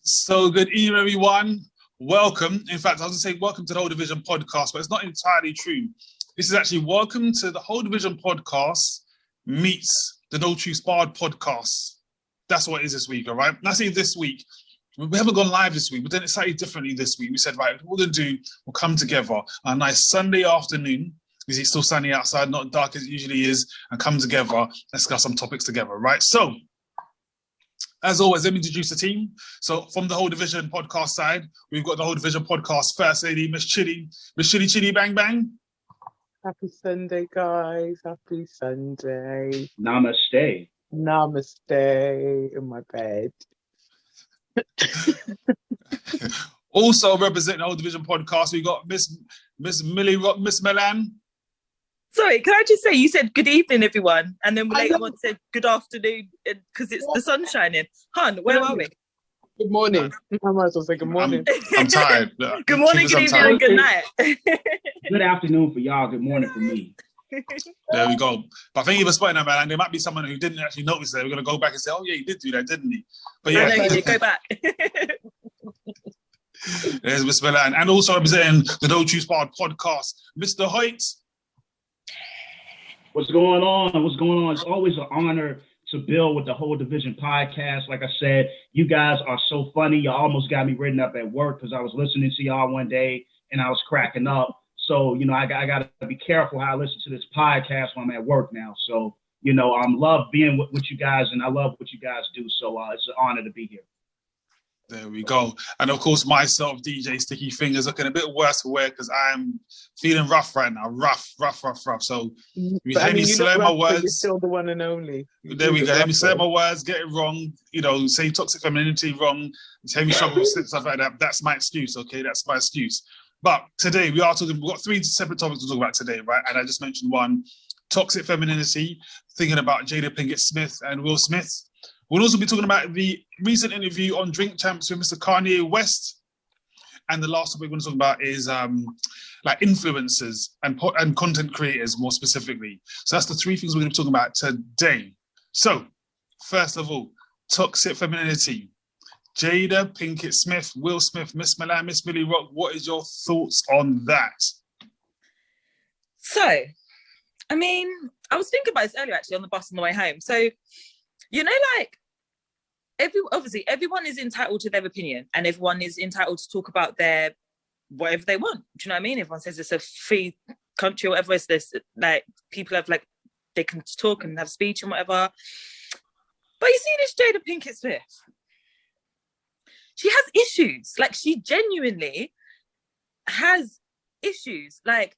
So good evening, everyone. Welcome. In fact, I was going to say welcome to the Whole Division podcast, but it's not entirely true. This is actually welcome to the Whole Division podcast meets the No True Sparred podcast. That's what it is this week, all right? And I say this week. We haven't gone live this week. We've done it slightly differently this week. We said, right, what we're going to do, we'll come together on a nice Sunday afternoon, because it's still sunny outside, not dark as it usually is, and come together, discuss some topics together, right? So, as always, let me introduce the team. So from the Whole Division podcast side, we've got the Whole Division podcast First Lady, Miss Chidi. Miss Chidi, bang, bang. Happy Sunday, guys. Happy Sunday. Namaste. Namaste in my bed. Also representing the Whole Division podcast, we got Miss Milan. Sorry, can I just say, you said good evening, everyone, and then later on said good afternoon because it's the sun shining. Hun, where are we? Good morning. I might as well say good morning. I'm tired. Good morning, good evening, and good night. Good afternoon for y'all. Good morning for me. There we go. But I think he was spotting that, man. There might be someone who didn't actually notice that. We're going to go back and say, oh, yeah, he did do that, didn't he? But yeah. I know you did. Go back. There's Miss Milan. And also representing the No True Sparred podcast, Mr. Hoyt. What's going on? What's going on? It's always an honor to build with the Whole Division podcast. Like I said, you guys are so funny. You almost got me written up at work because I was listening to y'all one day and I was cracking up. So, you know, I got to be careful how I listen to this podcast when I'm at work now. So, you know, I love being with you guys and I love what you guys do. So it's an honor to be here. There we go. And of course, myself, DJ Sticky Fingers, looking a bit worse for wear because I'm feeling rough right now. Rough. So you hear me slur my words. You're still the one and only. There we go. Let me slur my words, get it wrong, you know, say toxic femininity wrong, hear me struggle with stuff like that. That's my excuse, okay? That's my excuse. But today we've got three separate topics to talk about today, right? And I just mentioned one, toxic femininity, thinking about Jada Pinkett Smith and Will Smith. We'll also be talking about the recent interview on Drink Champs with Mr. Kanye West. And the last topic we're going to talk about is like influencers and content creators more specifically. So that's the three things we're going to be talking about today. So, first of all, toxic femininity. Jada Pinkett Smith, Will Smith, Miss Milan, Miss Millie Rock, what is your thoughts on that? So, I mean, I was thinking about this earlier actually on the bus on the way home. So, you know, like, obviously everyone is entitled to their opinion and everyone is entitled to talk about their whatever they want. Do you know what I mean? Everyone says it's a free country or whatever. It's this, like, people have, like, they can talk and have speech and whatever. But you see this Jada Pinkett Smith, she has issues. Like, she genuinely has issues. Like,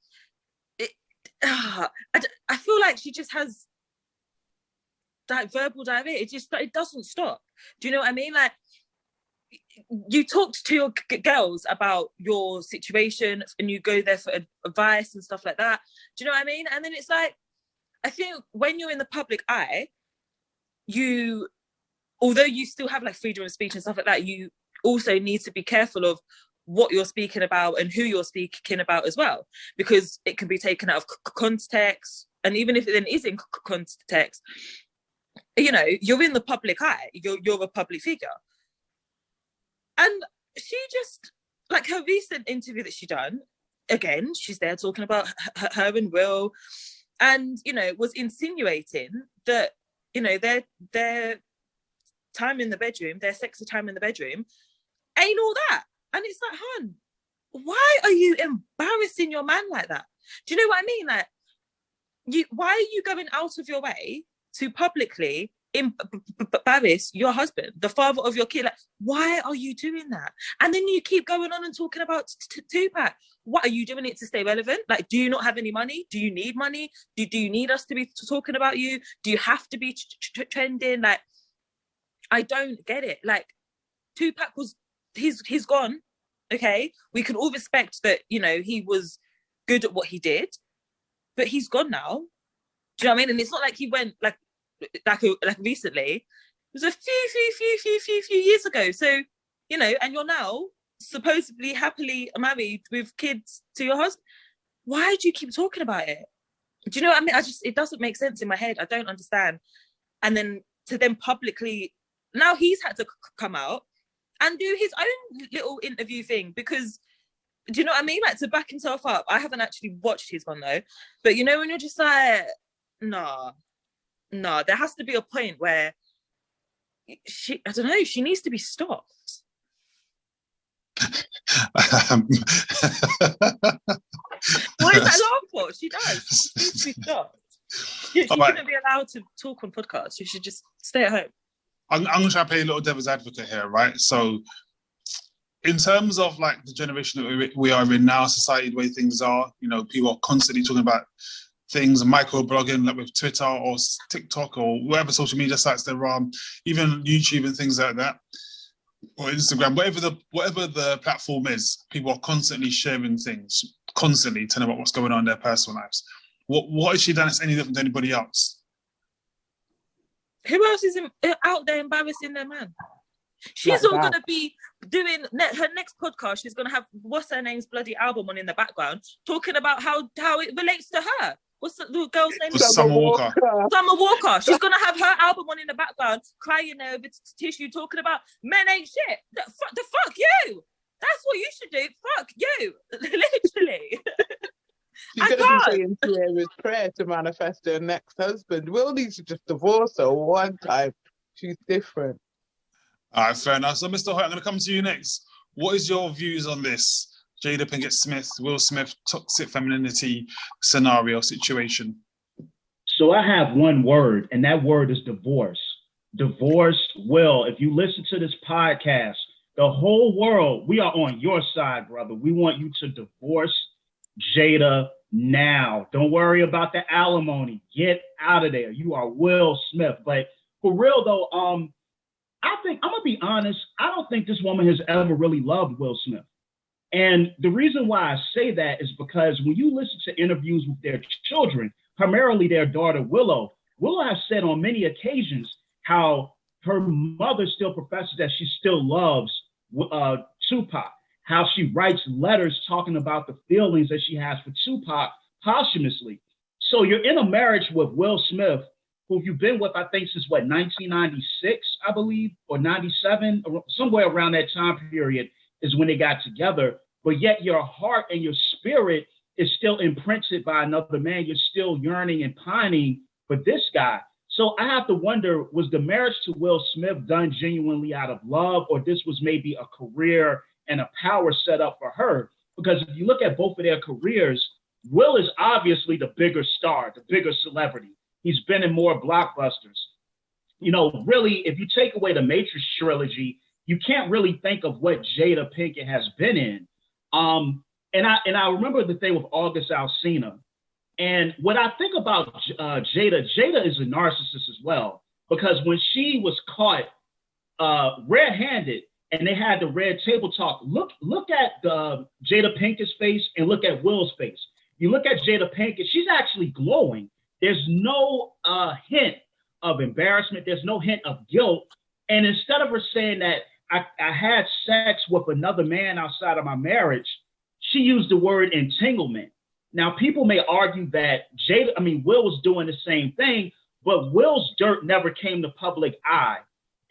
I feel like she just has verbal diarrhea. It doesn't stop. Do you know what I mean? Like, you talked to your girls about your situation and you go there for advice and stuff like that. Do you know what I mean? And then it's like, I think when you're in the public eye, although you still have like freedom of speech and stuff like that, you also need to be careful of what you're speaking about and who you're speaking about as well, because it can be taken out of context. And even if it then is in context, you know, you're in the public eye, you're a public figure. And she just, like, her recent interview that she done, again, she's there talking about her and Will, and, you know, was insinuating that, you know, their time in the bedroom, their sexy time in the bedroom, ain't all that. And it's like, hun, why are you embarrassing your man like that? Do you know what I mean? Like, why are you going out of your way to publicly embarrass your husband, the father of your kid? Like, why are you doing that? And then you keep going on and talking about Tupac. What, are you doing it to stay relevant? Like, do you not have any money? Do you need money? Do you need us to be talking about you? Do you have to be trending? Like, I don't get it. Like, Tupac he's gone. Okay, we can all respect that, you know, he was good at what he did, but he's gone now. Do you know what I mean? And it's not like he went like recently. It was a few years ago. So, you know, and you're now supposedly happily married with kids to your husband. Why do you keep talking about it? Do you know what I mean? It doesn't make sense in my head. I don't understand. And then to then publicly now he's had to come out and do his own little interview thing because, do you know what I mean? Like, to back himself up. I haven't actually watched his one though, but you know when you're just like, nah, there has to be a point where she needs to be stopped. What is that alarm for? She does. She needs to be stopped. She shouldn't be allowed to talk on podcasts. She should just stay at home. I'm going to try to play a little devil's advocate here, right? So, in terms of like the generation that we are in now, society, the way things are, you know, people are constantly talking about things, micro-blogging, like with Twitter or TikTok or whatever social media sites there are, even YouTube and things like that, or Instagram, whatever the platform is, people are constantly sharing things, constantly telling about what's going on in their personal lives. What has she done that's any different to anybody else? Who else is out there embarrassing their man? She's all going to be doing her next podcast. She's going to have what's her name's bloody album on in the background, talking about how it relates to her. What's the girl's name? Summer Walker. Summer Walker. She's going to have her album on in the background, crying over tissue, talking about men ain't shit. The fuck you. That's what you should do. Fuck you. Literally. She's going to be saying Tierra's prayer to manifest her next husband. Will needs to just divorce her one time. She's different. All right, fair enough. So, Mr. Hoyt, I'm going to come to you next. What is your views on this Jada Pinkett Smith, Will Smith, toxic femininity scenario situation? So I have one word, and that word is divorce. Divorce Will. If you listen to this podcast, the whole world, we are on your side, brother. We want you to divorce Jada now. Don't worry about the alimony. Get out of there. You are Will Smith. But for real, though, I think, I'm going to be honest, I don't think this woman has ever really loved Will Smith. And the reason why I say that is because when you listen to interviews with their children, primarily their daughter Willow has said on many occasions how her mother still professes that she still loves Tupac, how she writes letters talking about the feelings that she has for Tupac posthumously. So you're in a marriage with Will Smith, who you've been with, I think, since 1996, I believe, or 97, or somewhere around that time period is when they got together. But yet your heart and your spirit is still imprinted by another man. You're still yearning and pining for this guy. So I have to wonder, was the marriage to Will Smith done genuinely out of love, or this was maybe a career and a power set up for her? Because if you look at both of their careers, Will is obviously the bigger star, the bigger celebrity. He's been in more blockbusters. You know, really, if you take away the Matrix trilogy, you can't really think of what Jada Pinkett has been in. And I remember the thing with August Alsina. And what I think about Jada is a narcissist as well, because when she was caught red-handed and they had the red table talk, look at Jada Pinkett's face and look at Will's face. You look at Jada Pinkett, she's actually glowing. There's no hint of embarrassment. There's no hint of guilt. And instead of her saying that I had sex with another man outside of my marriage, she used the word entanglement. Now, people may argue that Will was doing the same thing, but Will's dirt never came to public eye.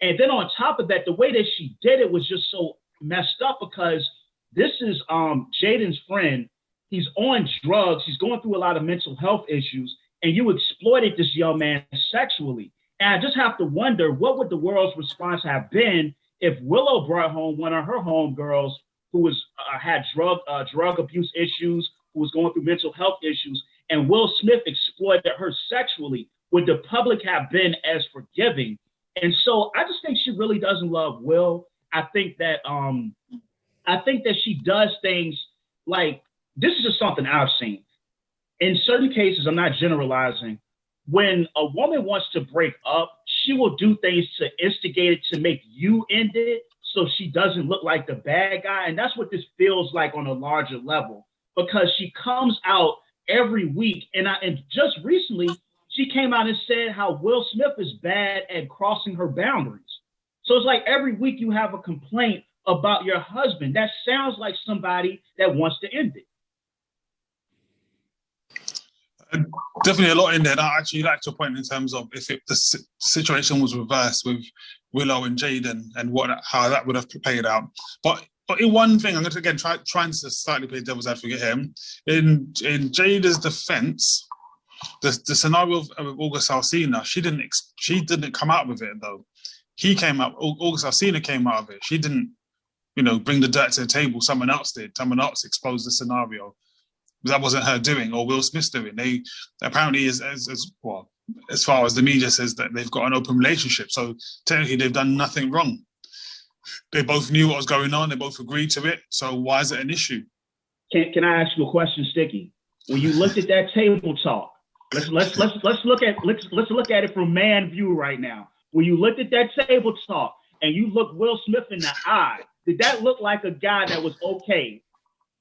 And then on top of that, the way that she did it was just so messed up, because this is Jaden's friend. He's on drugs. He's going through a lot of mental health issues, and you exploited this young man sexually. And I just have to wonder, what would the world's response have been if Willow brought home one of her homegirls who was had drug abuse issues, who was going through mental health issues, and Will Smith exploited her sexually? Would the public have been as forgiving? And so I just think she really doesn't love Will. I think that she does things like, this is just something I've seen. In certain cases, I'm not generalizing, when a woman wants to break up, she will do things to instigate it to make you end it so she doesn't look like the bad guy. And that's what this feels like on a larger level, because she comes out every week. And just recently, she came out and said how Will Smith is bad at crossing her boundaries. So it's like every week you have a complaint about your husband. That sounds like somebody that wants to end it. Definitely a lot in there. And I actually like your point in terms of if the situation was reversed with Willow and Jaden and how that would have played out. But in one thing, I'm going to again trying to slightly play devil's advocate here. In Jada's defense, the scenario of August Alsina, she didn't come out with it though. He came out. August Alsina came out of it. She didn't, bring the dirt to the table. Someone else did. Someone else exposed the scenario. That wasn't her doing or Will Smith's doing. They apparently, as far as the media says, that they've got an open relationship. So technically, they've done nothing wrong. They both knew what was going on. They both agreed to it. So why is it an issue? Can I ask you a question, Sticky? When you looked at that table talk, let's look at it from man view right now. When you looked at that table talk and you looked Will Smith in the eye, did that look like a guy that was okay?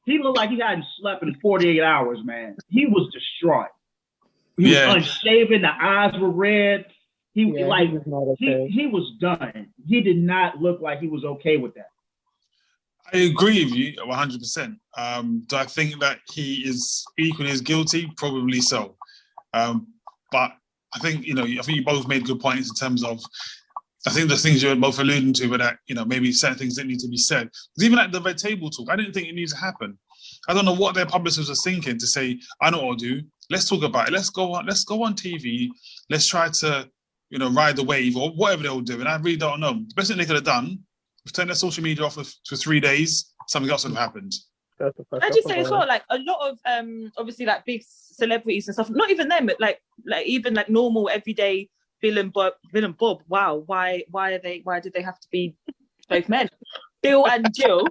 He looked like he hadn't slept in 48 hours, man. He was distraught. He was unshaven. The eyes were red. He was done. He did not look like he was okay with that. I agree with you 100%. Do I think that he is equally as guilty? Probably so. But I think, you both made good points in terms of, I think the things you were both alluding to were that, maybe certain things that need to be said. Because even at the red table talk, I didn't think it needs to happen. I don't know what their publicists were thinking to say, I know what I'll do. Let's talk about it. Let's go on TV. Let's try to, ride the wave or whatever they'll do. And I really don't know. The best thing they could have done was turn their social media off for 3 days. Something else would have happened. I just say as well, like a lot of obviously like big celebrities and stuff, not even them, but like even like normal everyday Bill and Bob. Wow, why did they have to be both men? Bill and Jill.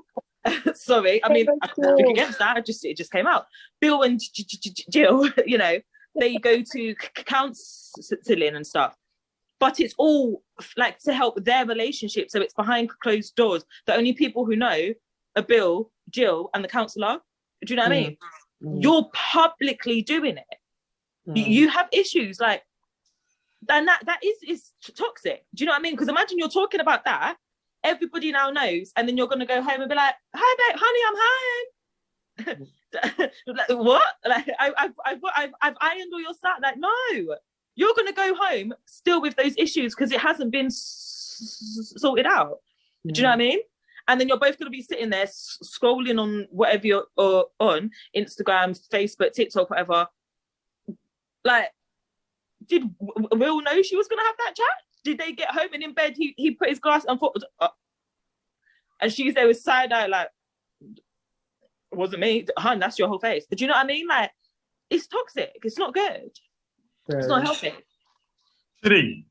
Sorry, I mean nothing against that. It just came out. Bill and Jill, they go to counselling and stuff, but it's all like to help their relationship. So it's behind closed doors. The only people who know are Bill, Jill, and the counsellor. Do you know what I mean? You're publicly doing it. You have issues like. And that is toxic. Do you know what I mean? Because imagine you're talking about that, everybody now knows, and then you're going to go home and be like, "Hi, babe, honey, I'm home." Like, what? Like, I've ironed all your stuff. Like, no, you're going to go home still with those issues because it hasn't been sorted out. Do you know what I mean? And then you're both going to be sitting there scrolling on whatever you're on, Instagram, Facebook, TikTok, whatever. Like, did Will know she was going to have that chat? Did they get home and in bed, he put his glass and thought, and she's there with side-eye like, it wasn't me. Hun, that's your whole face. Do you know what I mean? Like, it's toxic. It's not good. It's not healthy. Chidi,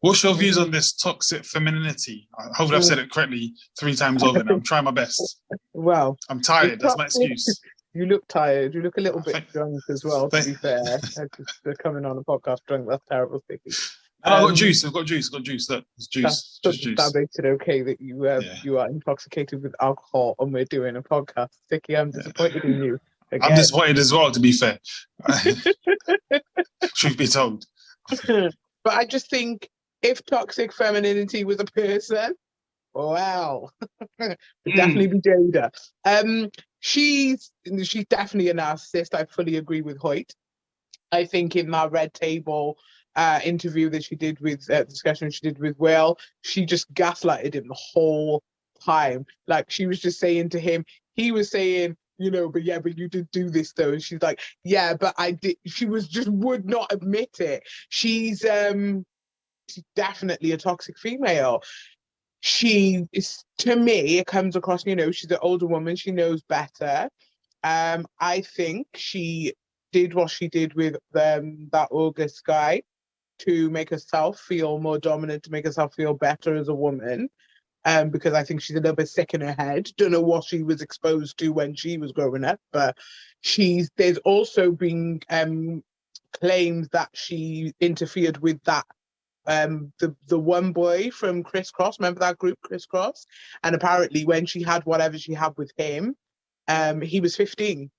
what's your views on this toxic femininity? Hopefully I've said it correctly 3 times over now. I'm trying my best. Well, I'm tired. That's my excuse. You look tired. You look a little bit drunk as well, to be fair. They're coming on a podcast drunk. That's terrible, Sticky. I've got juice. Look, it's juice. That makes it okay that you are intoxicated with alcohol and we're doing a podcast. Sticky, I'm disappointed in you. Again. I'm disappointed as well, to be fair. Truth be told. But I just think if toxic femininity was a person, wow, it'd definitely be Jada. She's definitely a narcissist. I fully agree with Hoyt. I think in that Red Table interview that she did with discussion she did with Will, she just gaslighted him the whole time. Like, she was just saying to him, he was saying, but you did do this though. And she's like, yeah, but I did. She would not admit it. She's definitely a toxic female. She is, to me, it comes across, she's an older woman. She knows better. I think she did what she did with that August guy to make herself feel more dominant, to make herself feel better as a woman. Because I think she's a little bit sick in her head. Don't know what she was exposed to when she was growing up, but there's also been claims that she interfered with that the one boy from Criss Cross. Remember that group, Criss Cross? And apparently when she had whatever she had with him, he was 15.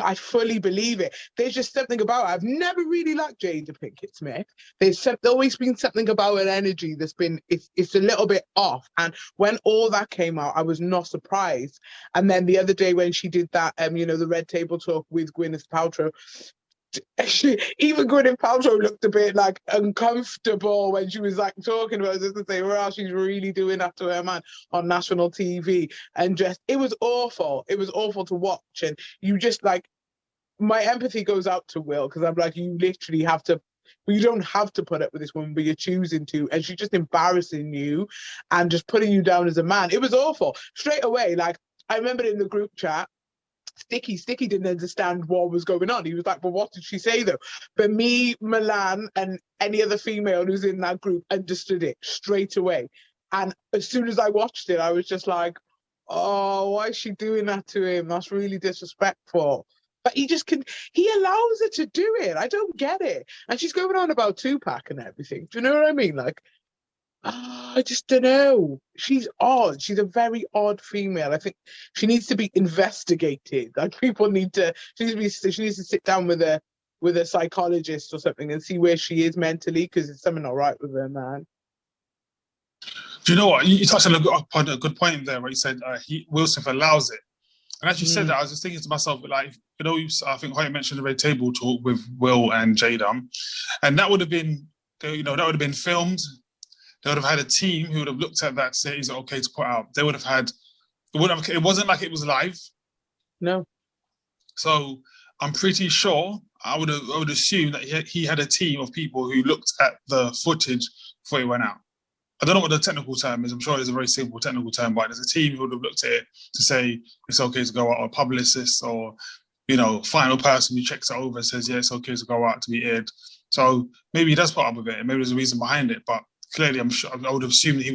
I fully believe it. There's just something about her. I've never really liked Jada Pinkett Smith. There's always been something about her energy that's been, it's a little bit off. And when all that came out, I was not surprised. And then the other day when she did that, the Red Table Talk with Gwyneth Paltrow, even Gwyneth Paltrow looked a bit like uncomfortable when she was like talking about this to say, well, she's really doing that to her man on national TV. And just, it was awful. It was awful to watch. And you just like, my empathy goes out to Will, because I'm like, you literally have to, you don't have to put up with this woman, but you're choosing to. And she's just embarrassing you and just putting you down as a man. It was awful. Straight away, like, I remember in the group chat, Sticky didn't understand what was going on. He was like, well, what did she say though? But me, Milan, and any other female who's in that group understood it straight away. And as soon as I watched it, I was just like, oh, why is she doing that to him? That's really disrespectful. But he allows her to do it. I don't get it. And she's going on about Tupac and everything. Do you know what I mean? Like, I just don't know. She's odd. She's a very odd female. I think she needs to be investigated. Like, people she needs to sit down with a psychologist or something and see where she is mentally, because there's something not right with her, man. Do you know what? You touched on a good point there, where you said Will Smith allows it. And as you said that, I was just thinking to myself, like, you know, I think Hoyt mentioned the red table talk with Will and Jada, and that would have been, you know, that would have been filmed. They would have had a team who would have looked at that and said, is it okay to put out? They would have had, it wasn't like it was live. No. So I'm pretty sure, I would assume that he had a team of people who looked at the footage before he went out. I don't know what the technical term is. I'm sure it's a very simple technical term, but there's a team who would have looked at it to say it's okay to go out, or a publicist, or, you know, final person who checks it over and says, yeah, it's okay to go out to be aired. So maybe he does put up with it, and maybe there's a reason behind it, but clearly, I'm sure I would assume that he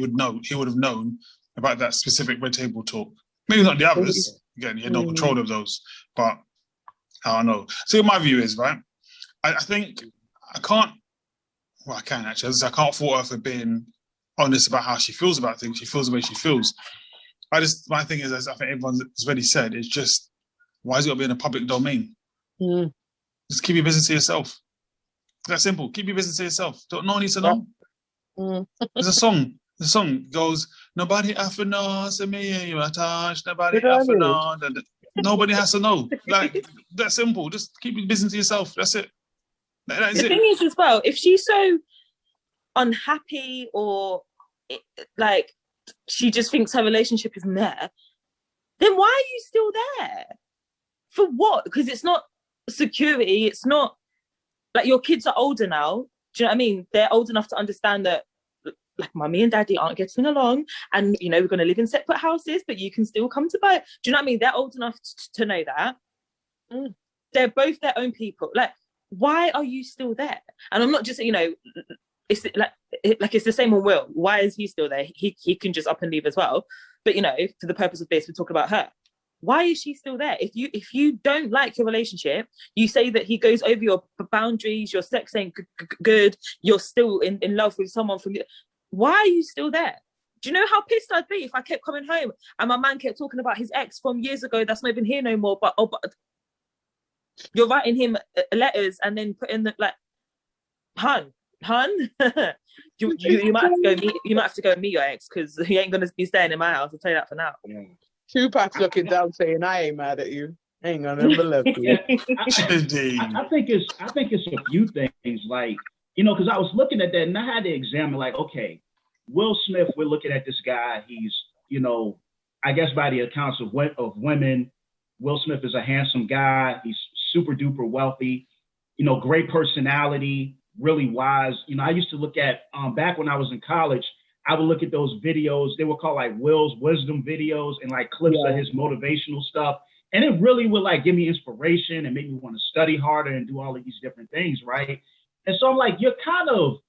would have known about that specific red table talk. Maybe not the others. Again, he had no control of those. But I don't know. So my view is, right, I think I can't actually. I can't fault her for being honest about how she feels about things. She feels the way she feels. My thing is, as I think everyone's already said, it's just, why is it got to be in a public domain? Just keep your business to yourself. That's simple. Keep your business to yourself. No one needs to know. There's a song. The song goes, nobody have to know, say me you attached, nobody have to know. Nobody has to know. Like, that's simple. Just keep your business to yourself. That's it. That is the thing is, as well, if she's so unhappy, or like she just thinks her relationship isn't there, then why are you still there? For what? Because it's not security. It's not like, your kids are older now. Do you know what I mean? They're old enough to understand that, like, mummy and daddy aren't getting along, and, you know, we're going to live in separate houses, but you can still come to buy. Do you know what I mean? They're old enough to know that. They're both their own people. Like, why are you still there? And I'm not just, you know, it's like it's the same on Will. Why is he still there? He can just up and leave as well. But, you know, for the purpose of this, we talk about her. Why is she still there? If you don't like your relationship, you say that he goes over your boundaries, your sex ain't good, you're still in love with someone from... Why are you still there? Do you know how pissed I'd be if I kept coming home and my man kept talking about his ex from years ago that's not even here no more, but you're writing him letters and then putting the, like, hun, you might have to go meet your ex, because he ain't gonna be staying in my house. I'll tell you that for now. Tupac's looking down saying, I ain't mad at you. I ain't gonna ever love you. I think it's a few things, like, you know, because I was looking at that and I had to examine, like, okay, Will Smith, we're looking at this guy. He's, you know, I guess by the accounts of women, Will Smith is a handsome guy. He's super duper wealthy, you know, great personality, really wise. You know, I used to look at, back when I was in college, I would look at those videos. They were called like Will's wisdom videos, and like clips of his motivational stuff. And it really would like give me inspiration and make me want to study harder and do all of these different things, right? And so I'm like, you're kind of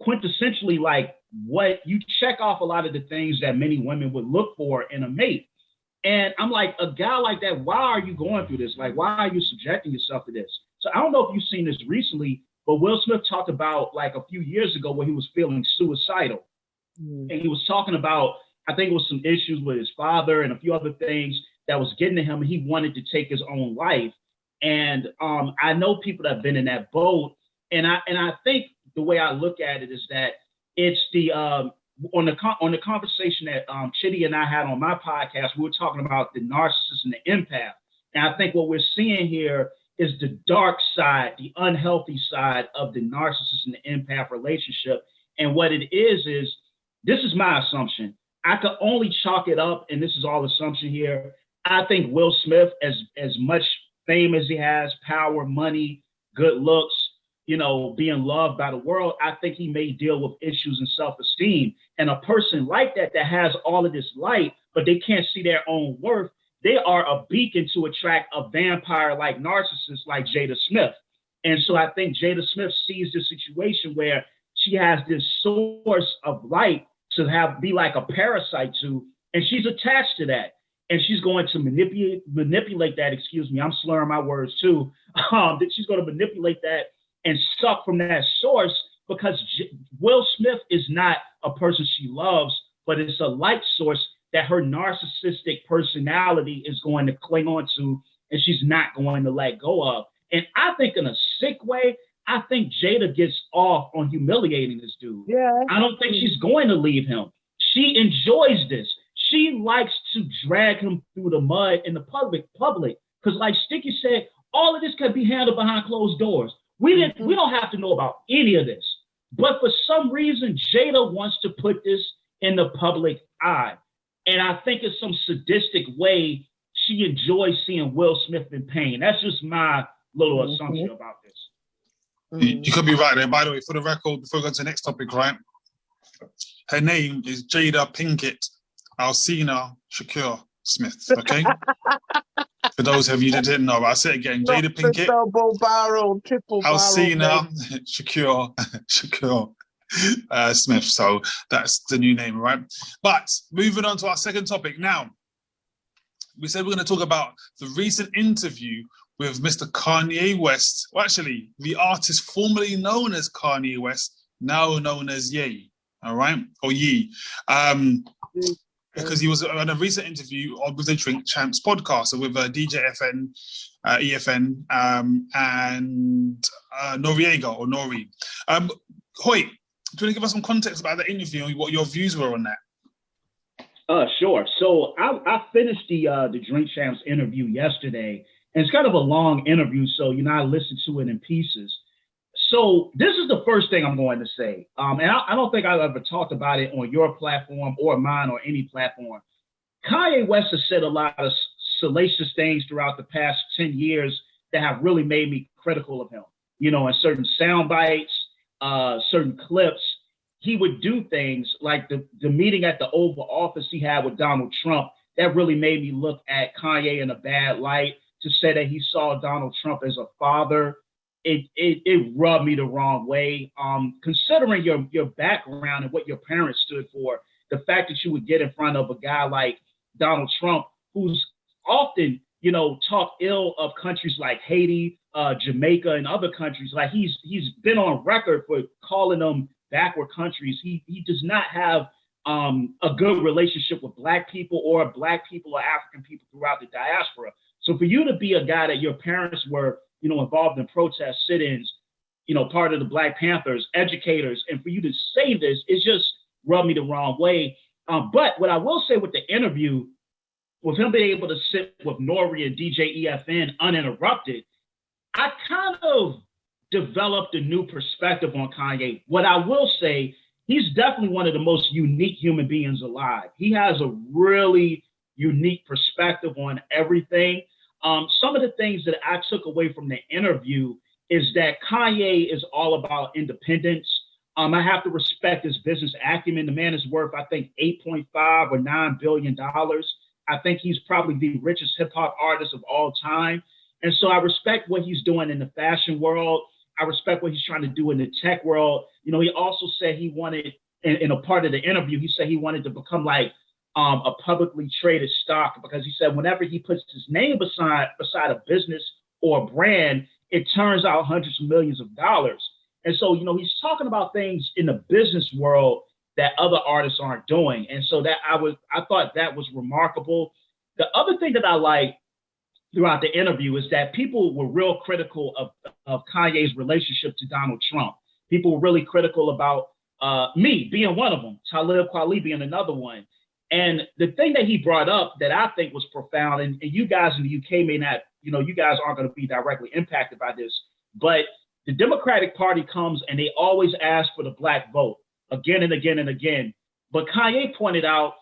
quintessentially like what you check off a lot of the things that many women would look for in a mate. And I'm like, a guy like that, why are you going through this? Like, why are you subjecting yourself to this? So I don't know if you've seen this recently, but Will Smith talked about like a few years ago when he was feeling suicidal. And he was talking about, I think it was some issues with his father and a few other things that was getting to him. And he wanted to take his own life. And I know people that have been in that boat. And I think the way I look at it is that it's the on the conversation that Chidi and I had on my podcast, we were talking about the narcissist and the empath. And I think what we're seeing here is the dark side, the unhealthy side of the narcissist and the empath relationship. And what it is this is my assumption. I could only chalk it up, and this is all assumption here. I think Will Smith, as much fame as he has, power, money, good looks, being loved by the world, I think he may deal with issues in self-esteem. And a person like that has all of this light, but they can't see their own worth, they are a beacon to attract a vampire-like narcissist like Jada Smith. And so I think Jada Smith sees this situation where she has this source of light to be like a parasite to, and she's attached to that. And she's going to manipulate that, excuse me, I'm slurring my words too, that she's going to manipulate that and suck from that source, because Will Smith is not a person she loves, but it's a light source that her narcissistic personality is going to cling on to, and she's not going to let go of. And I think in a sick way, I think Jada gets off on humiliating this dude. Yeah. I don't think she's going to leave him. She enjoys this. She likes to drag him through the mud in the public. Because like Sticky said, all of this can be handled behind closed doors. We don't have to know about any of this. But for some reason, Jada wants to put this in the public eye. And I think it's some sadistic way she enjoys seeing Will Smith in pain. That's just my little assumption about this. You could be right there. By the way, for the record, before we go to the next topic, right? Her name is Jada Pinkett Shakur Smith, okay? For those of you that didn't know, I'll say it again. Jada Pinkett. Double barrel, triple barrel. Shakur Smith. So that's the new name, right? But moving on to our second topic now. We said we're going to talk about the recent interview with Mr. Kanye West. Well, actually, the artist formerly known as Kanye West, now known as Ye, all right? Or Ye. Because he was on a recent interview with the Drink Champs podcast with DJ FN, EFN, and Noriega or Nori. Hoyt, do you want to give us some context about the interview and what your views were on that? Sure. So I finished the Drink Champs interview yesterday, and it's kind of a long interview, so I listened to it in pieces. So this is the first thing I'm going to say, and I don't think I've ever talked about it on your platform or mine or any platform. Kanye West has said a lot of salacious things throughout the past 10 years that have really made me critical of him. In certain sound bites, certain clips, he would do things like the meeting at the Oval Office he had with Donald Trump. That really made me look at Kanye in a bad light, to say that he saw Donald Trump as a father. It rubbed me the wrong way. Considering your background and what your parents stood for, the fact that you would get in front of a guy like Donald Trump, who's often, talk ill of countries like Haiti, Jamaica, and other countries. Like he's been on record for calling them backward countries. He does not have a good relationship with Black people or African people throughout the diaspora. So for you to be a guy that your parents were, involved in protest sit-ins, part of the Black Panthers, educators, and for you to say this, it just rubbed me the wrong way. But what I will say with the interview, with him being able to sit with Nori and DJ EFN uninterrupted, I kind of developed a new perspective on Kanye. What I will say, he's definitely one of the most unique human beings alive. He has a really unique perspective on everything. Some of the things that I took away from the interview is that Kanye is all about independence. I have to respect his business acumen. The man is worth, I think, $8.5 or $9 billion. I think he's probably the richest hip hop artist of all time. And so I respect what he's doing in the fashion world. I respect what he's trying to do in the tech world. He also said he wanted, in a part of the interview, he said he wanted to become like a publicly traded stock, because he said whenever he puts his name beside a business or a brand, it turns out hundreds of millions of dollars. And so, he's talking about things in the business world that other artists aren't doing. And so that I thought that was remarkable. The other thing that I like throughout the interview is that people were real critical of Kanye's relationship to Donald Trump. People were really critical about me being one of them, Talib Kweli being another one. And the thing that he brought up that I think was profound, and you guys in the UK may not, you guys aren't going to be directly impacted by this, but the Democratic Party comes and they always ask for the black vote again and again and again. But Kanye pointed out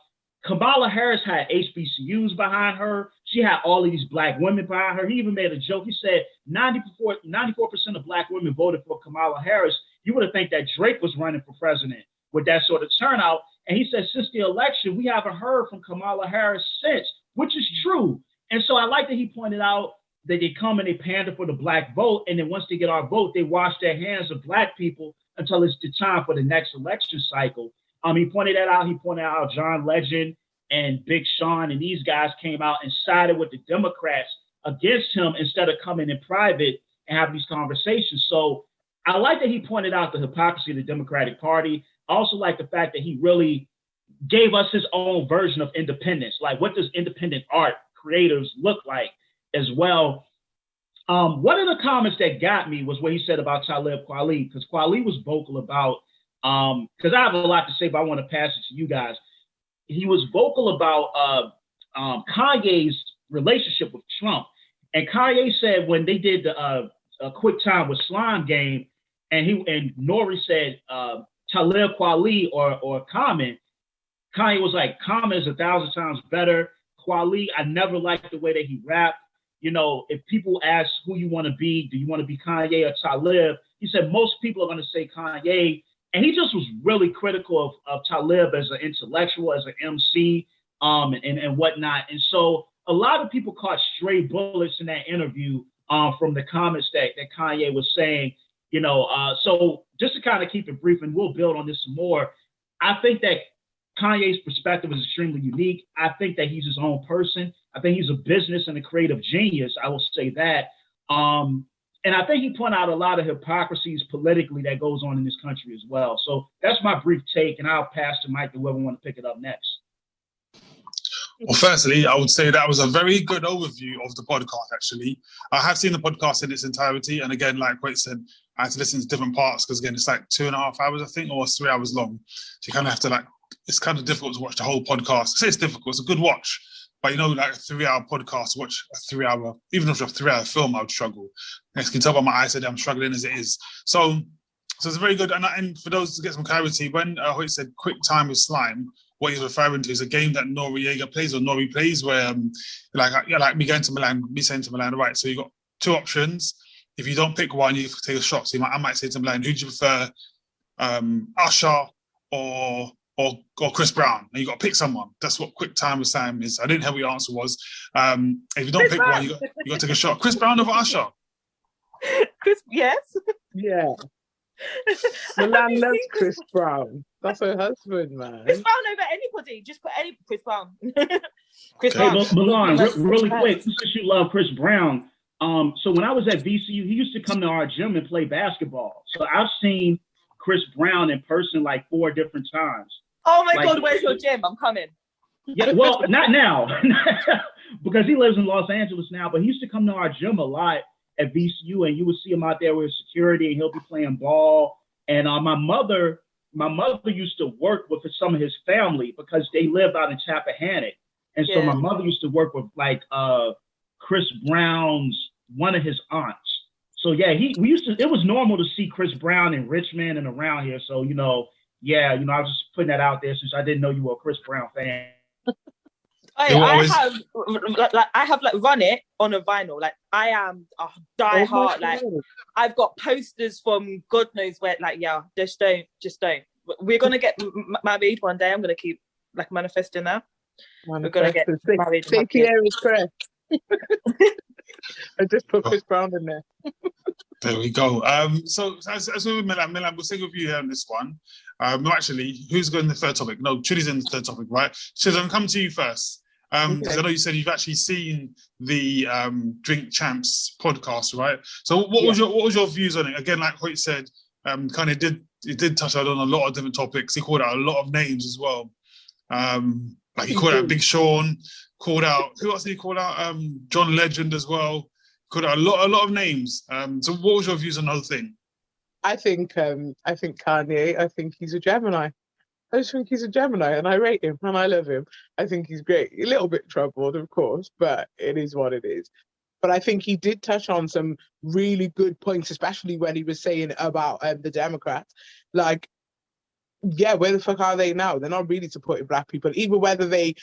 Kamala Harris had HBCUs behind her. She had all of these black women behind her. He even made a joke. He said 94% of black women voted for Kamala Harris. You would have think that Drake was running for president with that sort of turnout. And he said, since the election, we haven't heard from Kamala Harris since, which is true. And so I like that he pointed out that they come and they pander for the black vote. And then once they get our vote, they wash their hands of black people until it's the time for the next election cycle. He pointed that out. He pointed out John Legend and Big Sean and these guys came out and sided with the Democrats against him instead of coming in private and having these conversations. So I like that he pointed out the hypocrisy of the Democratic Party. I also like the fact that he really gave us his own version of independence. Like, what does independent art creators look like as well? One of the comments that got me was what he said about Talib Kweli, because Kweli was vocal about, because I have a lot to say, but I want to pass it to you guys. He was vocal about Kanye's relationship with Trump. And Kanye said when they did the a Quick Time with Slime game, and Nori said Talib Kweli or Common, Kanye was like, Common is 1,000 times better. Kweli, I never liked the way that he rapped. If people ask who you want to be, do you want to be Kanye or Talib? He said most people are going to say Kanye. And he just was really critical of Talib as an intellectual, as an MC, and whatnot. And so a lot of people caught stray bullets in that interview from the comments that Kanye was saying. So just to kind of keep it brief, and we'll build on this some more, I think that Kanye's perspective is extremely unique. I think that he's his own person. I think he's a business and a creative genius. I will say that. And I think he pointed out a lot of hypocrisies politically that goes on in this country as well. So that's my brief take, and I'll pass the mic to whoever want to pick it up next. Well, firstly, I would say that was a very good overview of the podcast, actually. I have seen the podcast in its entirety. And again, like Hoyt said, I had to listen to different parts because, again, it's like 2.5 hours, I think, or 3 hours long. So you kind of have to, it's kind of difficult to watch the whole podcast. I say it's difficult. It's a good watch. But, like a 3-hour podcast, watch a 3-hour, even if it's a 3-hour film, I would struggle. You can tell by my eyes that I'm struggling as it is. So it's very good. And for those to get some clarity, when Hoyt said Quick Time with Slime, what he's referring to is a game that Noriega plays, or Nori plays, where like me going to Milan, me saying to Milan, right, so you've got 2 options. If you don't pick one, you take a shot. So I might say to Milan, who do you prefer, Usher or Chris Brown? And you got to pick someone. That's what Quick Time with Sam is. I didn't hear what your answer was. If you don't pick one, you got to take a shot. Chris Brown over Usher? Chris, yes. Yeah. Milan loves Chris Brown. That's her husband, man. Chris Brown over anybody. Just put any Chris Brown. Chris Hey, Brown. Milan, really quick, since you love Chris Brown, so when I was at VCU, he used to come to our gym and play basketball. So I've seen Chris Brown in person like 4 different times. Oh my God, where's your gym? I'm coming. Yeah, well, not now, because he lives in Los Angeles now, but he used to come to our gym a lot at VCU, and you would see him out there with security, and he'll be playing ball. And my mother used to work with some of his family because they lived out in Tappahannock. And so my mother used to work with Chris Brown's, one of his aunts. So yeah, it was normal to see Chris Brown in Richmond and around here. So, I was just putting that out there since I didn't know you were a Chris Brown fan. I have run it on a vinyl. Like, I am a diehard. Like, I've got posters from God knows where. Like, just don't. We're gonna get married one day. I'm gonna keep manifesting that. We're gonna get married. Take care of Chris. I just put Chris Brown in there. There we go. So as we with Milan, we'll sing with you here on this one. No, actually, who's going to the third topic? No, Chidi's in the third topic, right? Chidi, I'm coming to you first. Because I know you said you've actually seen the Drink Champs podcast, right? So what was your views on it? Again, like Hoyt said, kind of did touch on a lot of different topics. He called out a lot of names as well. He called out Big Sean, called out, who else did he call out? John Legend as well. Called out a lot of names. So what was your views on the whole thing? I think Kanye, I think he's a Gemini. I just think he's a Gemini, and I rate him, and I love him. I think he's great. A little bit troubled, of course, but it is what it is. But I think he did touch on some really good points, especially when he was saying about the Democrats. Like, yeah, where the fuck are they now? They're not really supporting black people, even whether they,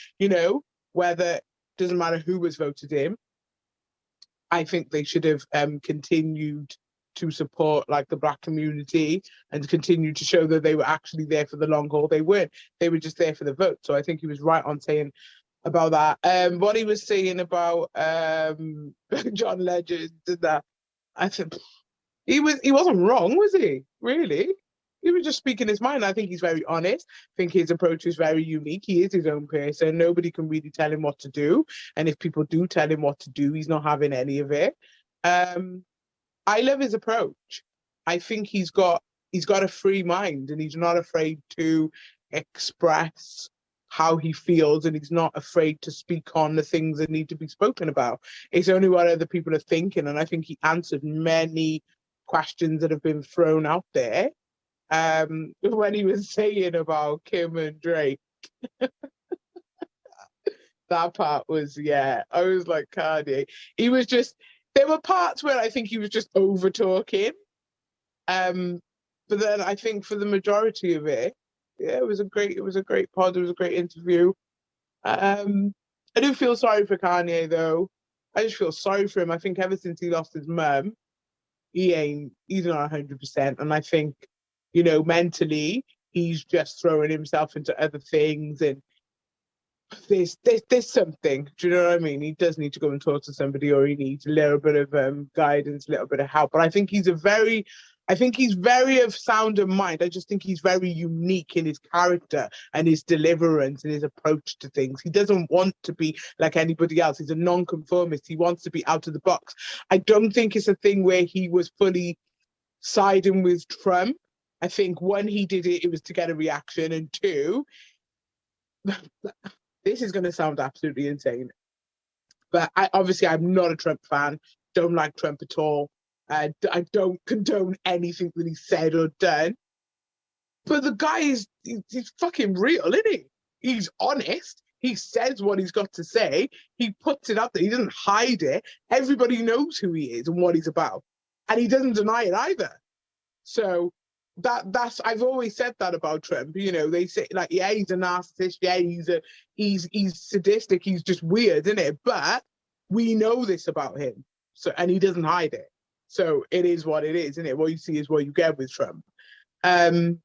whether doesn't matter who has voted him. I think they should have continued to support like the black community and continue to show that they were actually there for the long haul. They weren't. They were just there for the vote. So I think he was right on saying about that. What he was saying about John Legend and that, I think he wasn't wrong, was he? Really? He was just speaking his mind. I think he's very honest. I think his approach is very unique. He is his own person. Nobody can really tell him what to do. And if people do tell him what to do, he's not having any of it. I love his approach. I think he's got a free mind, and he's not afraid to express how he feels, and he's not afraid to speak on the things that need to be spoken about. It's only what other people are thinking, and I think he answered many questions that have been thrown out there. When he was saying about Kim and Drake, that part was, I was like, Kanye. He was just, there were parts where I think he was just over talking. But then I think for the majority of it, it was a great pod. It was a great interview. I do feel sorry for Kanye though. I just feel sorry for him. I think ever since he lost his mum, he's not 100%. And I think, mentally, he's just throwing himself into other things, and there's something. Do you know what I mean? He does need to go and talk to somebody, or he needs a little bit of guidance, a little bit of help. But I think he's very of sound of mind. I just think he's very unique in his character and his deliverance and his approach to things. He doesn't want to be like anybody else. He's a non-conformist. He wants to be out of the box. I don't think it's a thing where he was fully siding with Trump. I think one, he did it was to get a reaction, and two, this is going to sound absolutely insane, but I'm not a Trump fan. Don't like Trump at all. I don't condone anything that he said or done. But the guy he's fucking real, isn't he? He's honest. He says what he's got to say. He puts it up there. He doesn't hide it. Everybody knows who he is and what he's about, and he doesn't deny it either. So that's I've always said that about Trump. They say like, yeah, he's a narcissist. Yeah, he's sadistic. He's just weird, isn't it? But we know this about him. So, and he doesn't hide it. So it is what it is, isn't it? What you see is what you get with Trump. And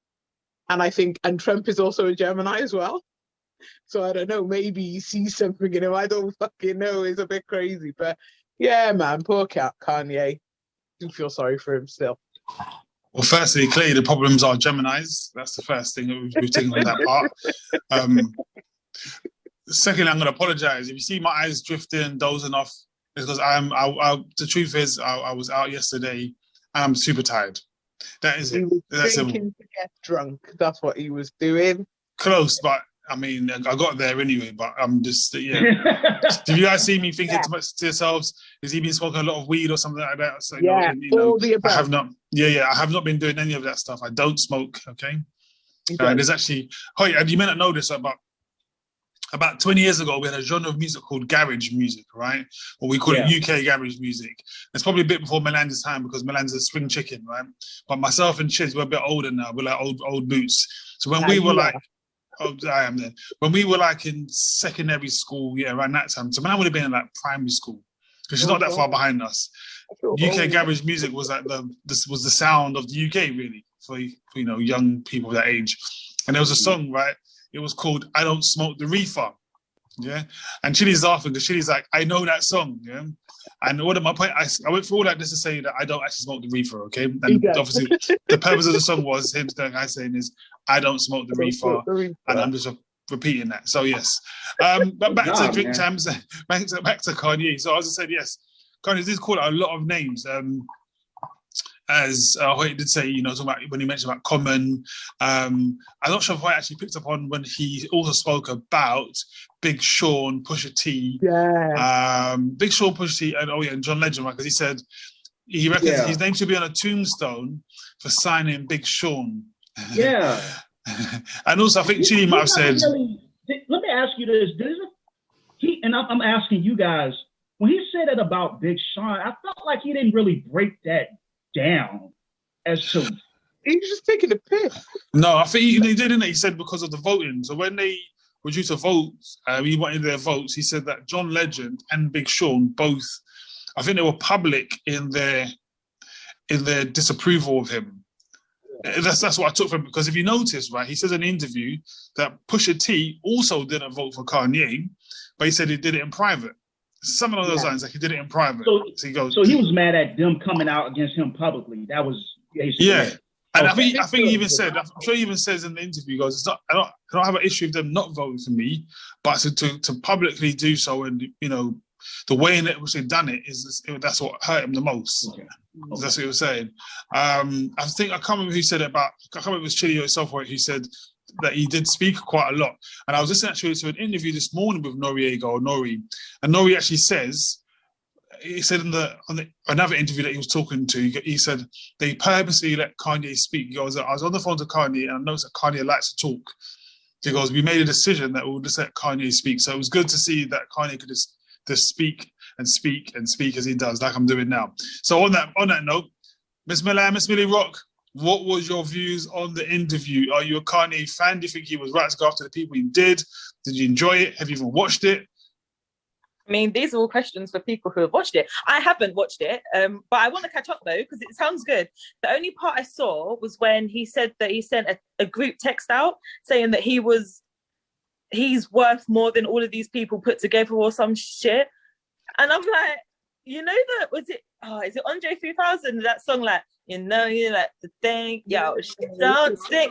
I think, and Trump is also a Gemini as well. So I don't know, maybe he sees something in him. I don't fucking know. It's a bit crazy. But yeah, man, poor Kanye. I do feel sorry for him still. Well, firstly, clearly the problems are Geminis. That's the first thing that we've taken on that part. Secondly, I'm going to apologise. If you see my eyes drifting, dozing off, it's because the truth is, I was out yesterday and I'm super tired. That is it. That's drinking to get drunk. That's what he was doing. Close, but I mean, I got there anyway, but I'm just, Did you guys see me thinking to yourselves, has he been smoking a lot of weed or something like that? So, all the above. I have not. I have not been doing any of that stuff. I don't smoke, okay? There's actually, Hoyt, you may not know this, about 20 years ago, we had a genre of music called garage music, right? Or we call it UK garage music. It's probably a bit before Milan's time because Milan's a spring chicken, right? But myself and Chiz, we're a bit older now. We're like old boots. So when we were like, I am then. When we were like in secondary school, around that time. So when I would have been in like primary school, because she's not that far behind us. UK garage music was like the sound of the UK really for young people that age. And there was a song, right? It was called "I Don't Smoke the Reefer." Yeah, and Chidi's laughing because Chidi's like, I know that song. Yeah, and what my point? I went through all that just to say that I don't actually smoke the reefer. Okay, and obviously the purpose of the song was him saying is I don't smoke the reefer, and I'm just repeating that. So yes, but back to drink times, back to Kanye. So I was just saying yes, Kanye did call out a lot of names. As Hoyt did say, talking about when he mentioned about Common. I'm not sure if Hoyt actually picked up on when he also spoke about Big Sean, Pusha T. Yeah. Big Sean, Pusha T, and John Legend, right? Because he said he reckons his name should be on a tombstone for signing Big Sean. Yeah. And also, I think Chidi might have said. Let me ask you this: I'm asking you guys. When he said it about Big Sean, I felt like he didn't really break that down as to. He was just taking a piss. No, I think he didn't. He said because of the voting. So when they were due to vote, he wanted their votes. He said that John Legend and Big Sean both, I think they were public in their disapproval of him. That's what I took from him. Because if you notice, right, he says in an interview that Pusha T also didn't vote for Kanye, but he said he did it in private. Something along those lines, like he did it in private. So he was mad at them coming out against him publicly. That was yeah. And okay. I think he even said, I'm sure he even says in the interview, he goes, it's not, I don't have an issue with them not voting for me, but to publicly do so, and you know, the way in which they've done it that's what hurt him the most. Okay. That's what he was saying. I can't remember who said it about. I can't remember if it was Chidi or itself who said that he did speak quite a lot. And I was listening actually to an interview this morning with Nori, and Nori actually says. He said on another interview that he was talking to, he said they purposely let Kanye speak. He goes, I was on the phone to Kanye and I noticed that Kanye likes to talk. He goes, we made a decision that we'll just let Kanye speak. So it was good to see that Kanye could just speak and speak and speak as he does, like I'm doing now. So on that note, Miss Milan, Miss Millie Rock, what was your views on the interview? Are you a Kanye fan? Do you think he was right to go after the people he did? Did you enjoy it? Have you even watched it? I mean, these are all questions for people who have watched it. I haven't watched it, but I want to catch up though, because it sounds good. The only part I saw was when he said that he sent a group text out saying that he's worth more than all of these people put together or some shit. And I'm like, you know that, is it Andre 3000, that song, like, you know, you like the thing, yo, don't stick.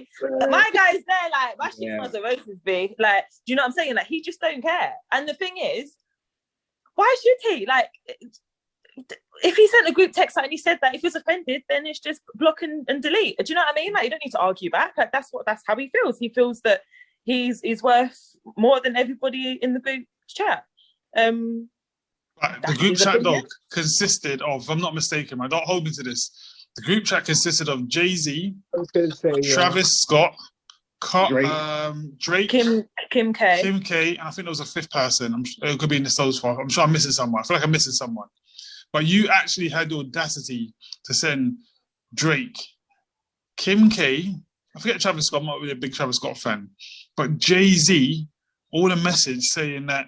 My guy's there, like, my shit smells of roses, B. Like, do you know what I'm saying? Like, he just don't care. And the thing is, why should he? Like, if he sent a group text out and he said that, if he's offended, then it's just block and delete. Do you know what I mean? Like, you don't need to argue back. Like, that's how he feels. He feels that he's worth more than everybody in the group chat. The group chat, though, consisted of, if I'm not mistaken, don't hold me to this. The group chat consisted of JayZ, Travis Scott, Drake, Kim K, and I think there was a fifth person. It could be in those four. I'm sure I'm missing someone. I feel like I'm missing someone. But you actually had the audacity to send Drake, Kim K, I forget Travis Scott, I'm not really a big Travis Scott fan, but JayZ, all a message saying that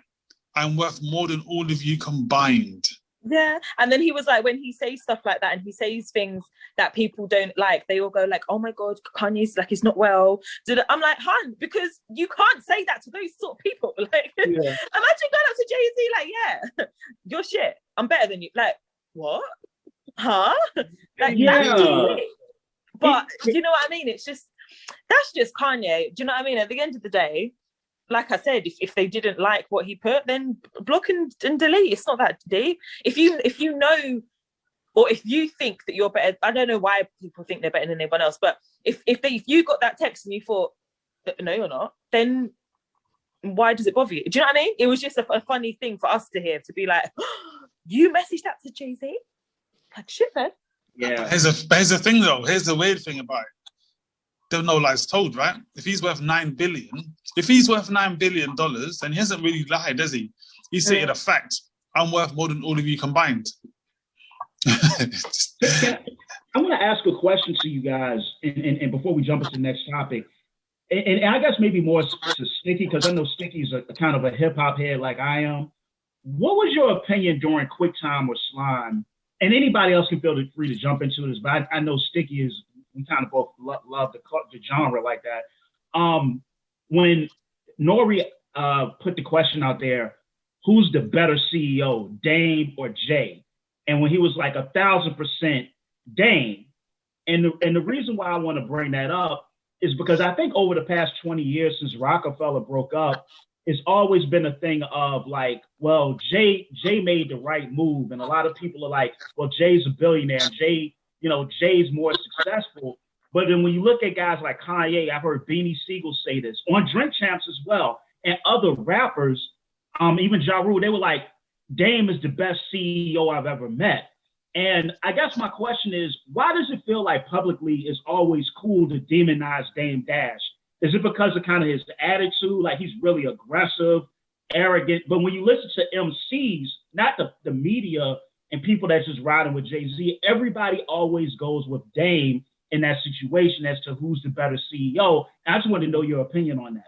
I'm worth more than all of you combined. Yeah, and then he was like, when he says stuff like that and he says things that people don't like, they all go like, oh my God, Kanye's like, he's not well. I'm like, hun, because you can't say that to those sort of people. Like, imagine going up to JayZ like, yeah, you're shit. I'm better than you. Like, what? Huh? Like, but do you know what I mean? It's just, that's just Kanye. Do you know what I mean? At the end of the day, like I said, if they didn't like what he put, then block and delete. It's not that deep. If you know, or if you think that you're better, I don't know why people think they're better than everyone else, but if you got that text and you thought, no, you're not, then why does it bother you? Do you know what I mean? It was just a funny thing for us to hear, to be like, oh, you messaged that to JayZ? Like, shit, man. Yeah. Here's the thing, though. Here's the weird thing about it. There are no lies told, right? If he's worth $9 billion, then he hasn't really lied, does he? He's stated a fact. I'm worth more than all of you combined. I want to ask a question to you guys, and before we jump into the next topic, and I guess maybe more to Sticky, because I know Sticky's a kind of a hip hop head like I am. What was your opinion during Quick Time or Slime? And anybody else can feel free to jump into this, but I know Sticky is. We kind of both love the genre like that. When Nori put the question out there, who's the better CEO, Dame or Jay? And when he was like 1,000% Dame. And the reason why I want to bring that up is because I think over the past 20 years since Rockefeller broke up, it's always been a thing of like, well, Jay made the right move. And a lot of people are like, well, Jay's a billionaire. Jay's more successful. But then when you look at guys like Kanye, I've heard Beanie Siegel say this, on Drink Champs as well, and other rappers, even Ja Rule, they were like, Dame is the best CEO I've ever met. And I guess my question is, why does it feel like publicly it's always cool to demonize Dame Dash? Is it because of kind of his attitude? Like he's really aggressive, arrogant. But when you listen to MCs, not the media and people that's just riding with JayZ, everybody always goes with Dame in that situation as to who's the better CEO. And I just want to know your opinion on that.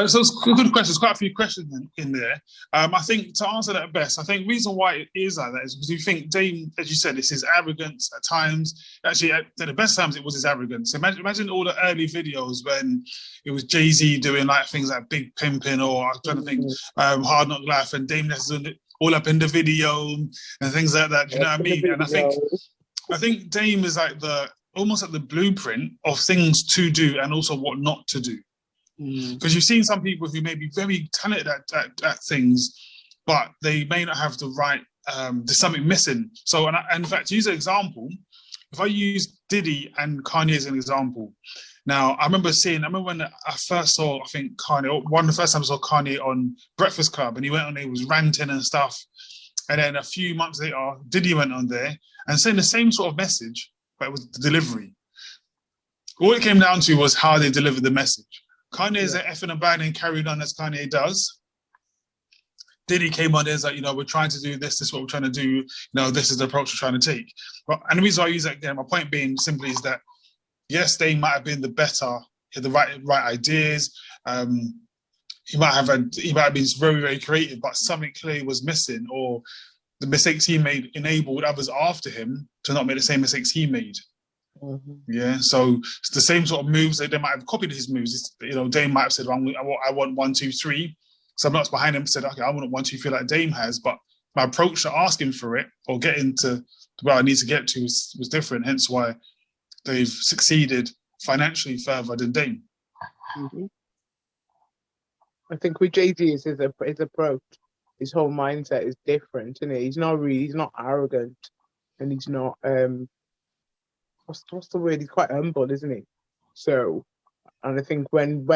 So it's a good question. There's quite a few questions in there. I think to answer that best, I think the reason why it is like that is because you think Dame, as you said, it's his arrogance at times. Actually, at the best times, it was his arrogance. Imagine all the early videos when it was JayZ doing like things like Big Pimpin' or I'm trying to think Hard Knock Life, and Dame that's all up in the video and things like that. Do you know what I mean? And I think Dame is like almost like the blueprint of things to do and also what not to do. Because you've seen some people who may be very talented at things, but they may not have the right, there's something missing. So, and in fact, to use an example, if I use Diddy and Kanye as an example, now I remember when I first saw, I think Kanye, one of the first times I saw Kanye on Breakfast Club, and he went on there, he was ranting and stuff. And then a few months later, Diddy went on there and saying the same sort of message, but it was the delivery. All it came down to was how they delivered the message. Kanye's effing about and carried on as Kanye does. Diddy came on there, is like, we're trying to do this is what we're trying to do, this is the approach we're trying to take. And the reason I use that again, my point being simply is that, yes, they might have been the better, had the right ideas. He might have been very, very creative, but something clearly was missing, or the mistakes he made enabled others after him to not make the same mistakes he made. Mm-hmm. Yeah, so it's the same sort of moves that they might have copied his moves. Dame might have said, I want 1, 2, 3. Someone else behind him said, okay, I want 1, 2, 3 like Dame has, but my approach to asking for it or getting to where I need to get to was different. Hence why they've succeeded financially further than Dame. Mm-hmm. I think with JayZ is his approach, his whole mindset is different, isn't it? He's not arrogant, and he's not what's the word? He's quite humble, isn't he? So, and I think when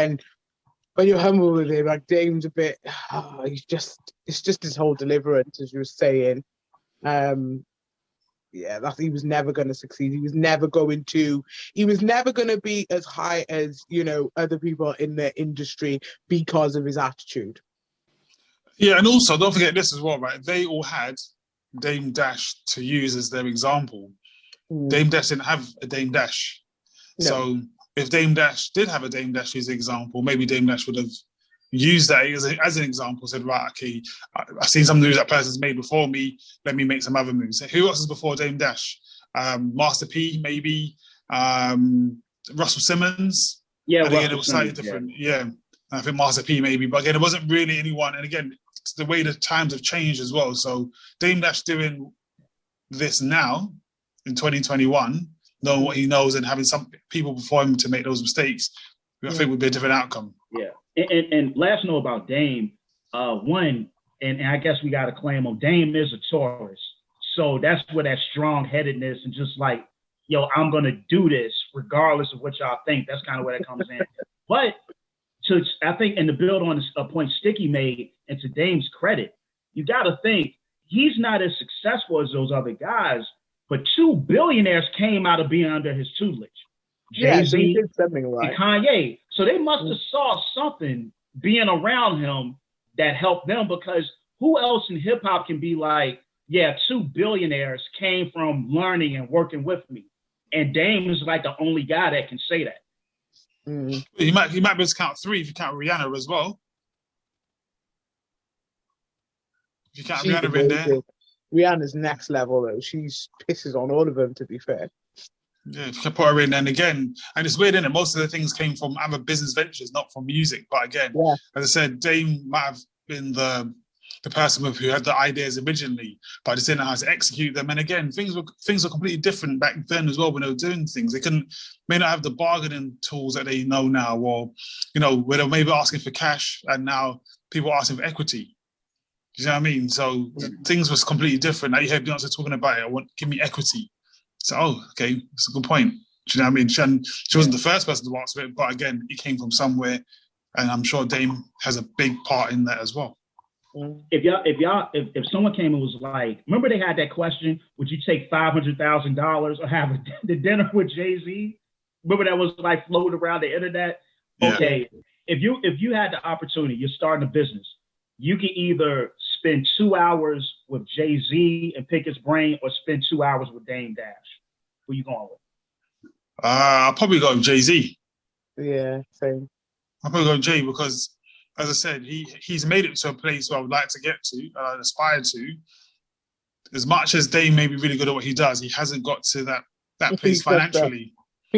you're humble with him, like Dame's a bit, it's just his whole deliverance, as you were saying. That he was never going to succeed. He was never going to be as high as, other people in the industry because of his attitude. Yeah, and also don't forget this as well, right? They all had Dame Dash to use as their example. Dame Dash didn't have a Dame Dash. No. So if Dame Dash did have a Dame Dash as an example, maybe Dame Dash would have used that as an example, said, right, okay, I've seen some moves that person's made before me, let me make some other moves. Who else is before Dame Dash? Master P, maybe, Russell Simmons. Yeah, and again, it was slightly different. Yeah, I think Master P maybe, but again, it wasn't really anyone. And again, it's the way the times have changed as well. So Dame Dash doing this now in 2021, knowing what he knows and having some people before him to make those mistakes, I think would be a different outcome. Yeah. And last note about Dame, and I guess we got to claim him, Dame is a Taurus. So that's where that strong-headedness and just like, I'm going to do this regardless of what y'all think. That's kind of where that comes in. But I think, and to build on a point Sticky made, and to Dame's credit, you got to think he's not as successful as those other guys, but 2 billionaires came out of being under his tutelage. JayZ did something right. And Kanye. So they must have saw something being around him that helped them, because who else in hip hop can be like, 2 billionaires came from learning and working with me. And Dame is like the only guy that can say that. Mm. He might be able to count 3 if you count Rihanna as well. If you count Rihanna in there. Rihanna's next level though. She pisses on all of them, to be fair. Yeah, if you can put her in, and again, and it's weird, isn't it? Most of the things came from other business ventures, not from music. But again, as I said, Dame might have been the person who had the ideas originally, but just didn't know how to execute them. And again, things were completely different back then as well when they were doing things. They may not have the bargaining tools that they know now, or where they're maybe asking for cash, and now people are asking for equity. Do you know what I mean? So things was completely different. Now you hear Beyonce talking about it. Give me equity. So, okay, that's a good point. Do you know what I mean? She wasn't the first person to ask for it, but again, it came from somewhere, and I'm sure Dame has a big part in that as well. If someone came and was like, remember they had that question, would you take $500,000 or have the dinner with JayZ? Remember that was like floating around the internet? Okay, if you had the opportunity, you're starting a business, you can either spend 2 hours with JayZ and pick his brain, or spend 2 hours with Dame Dash. Who you going with? I'll probably go with JayZ. Yeah, same. I'll probably go with Jay because, as I said, he's made it to a place where I would like to get to, aspire to. As much as Dame may be really good at what he does, he hasn't got to that place financially.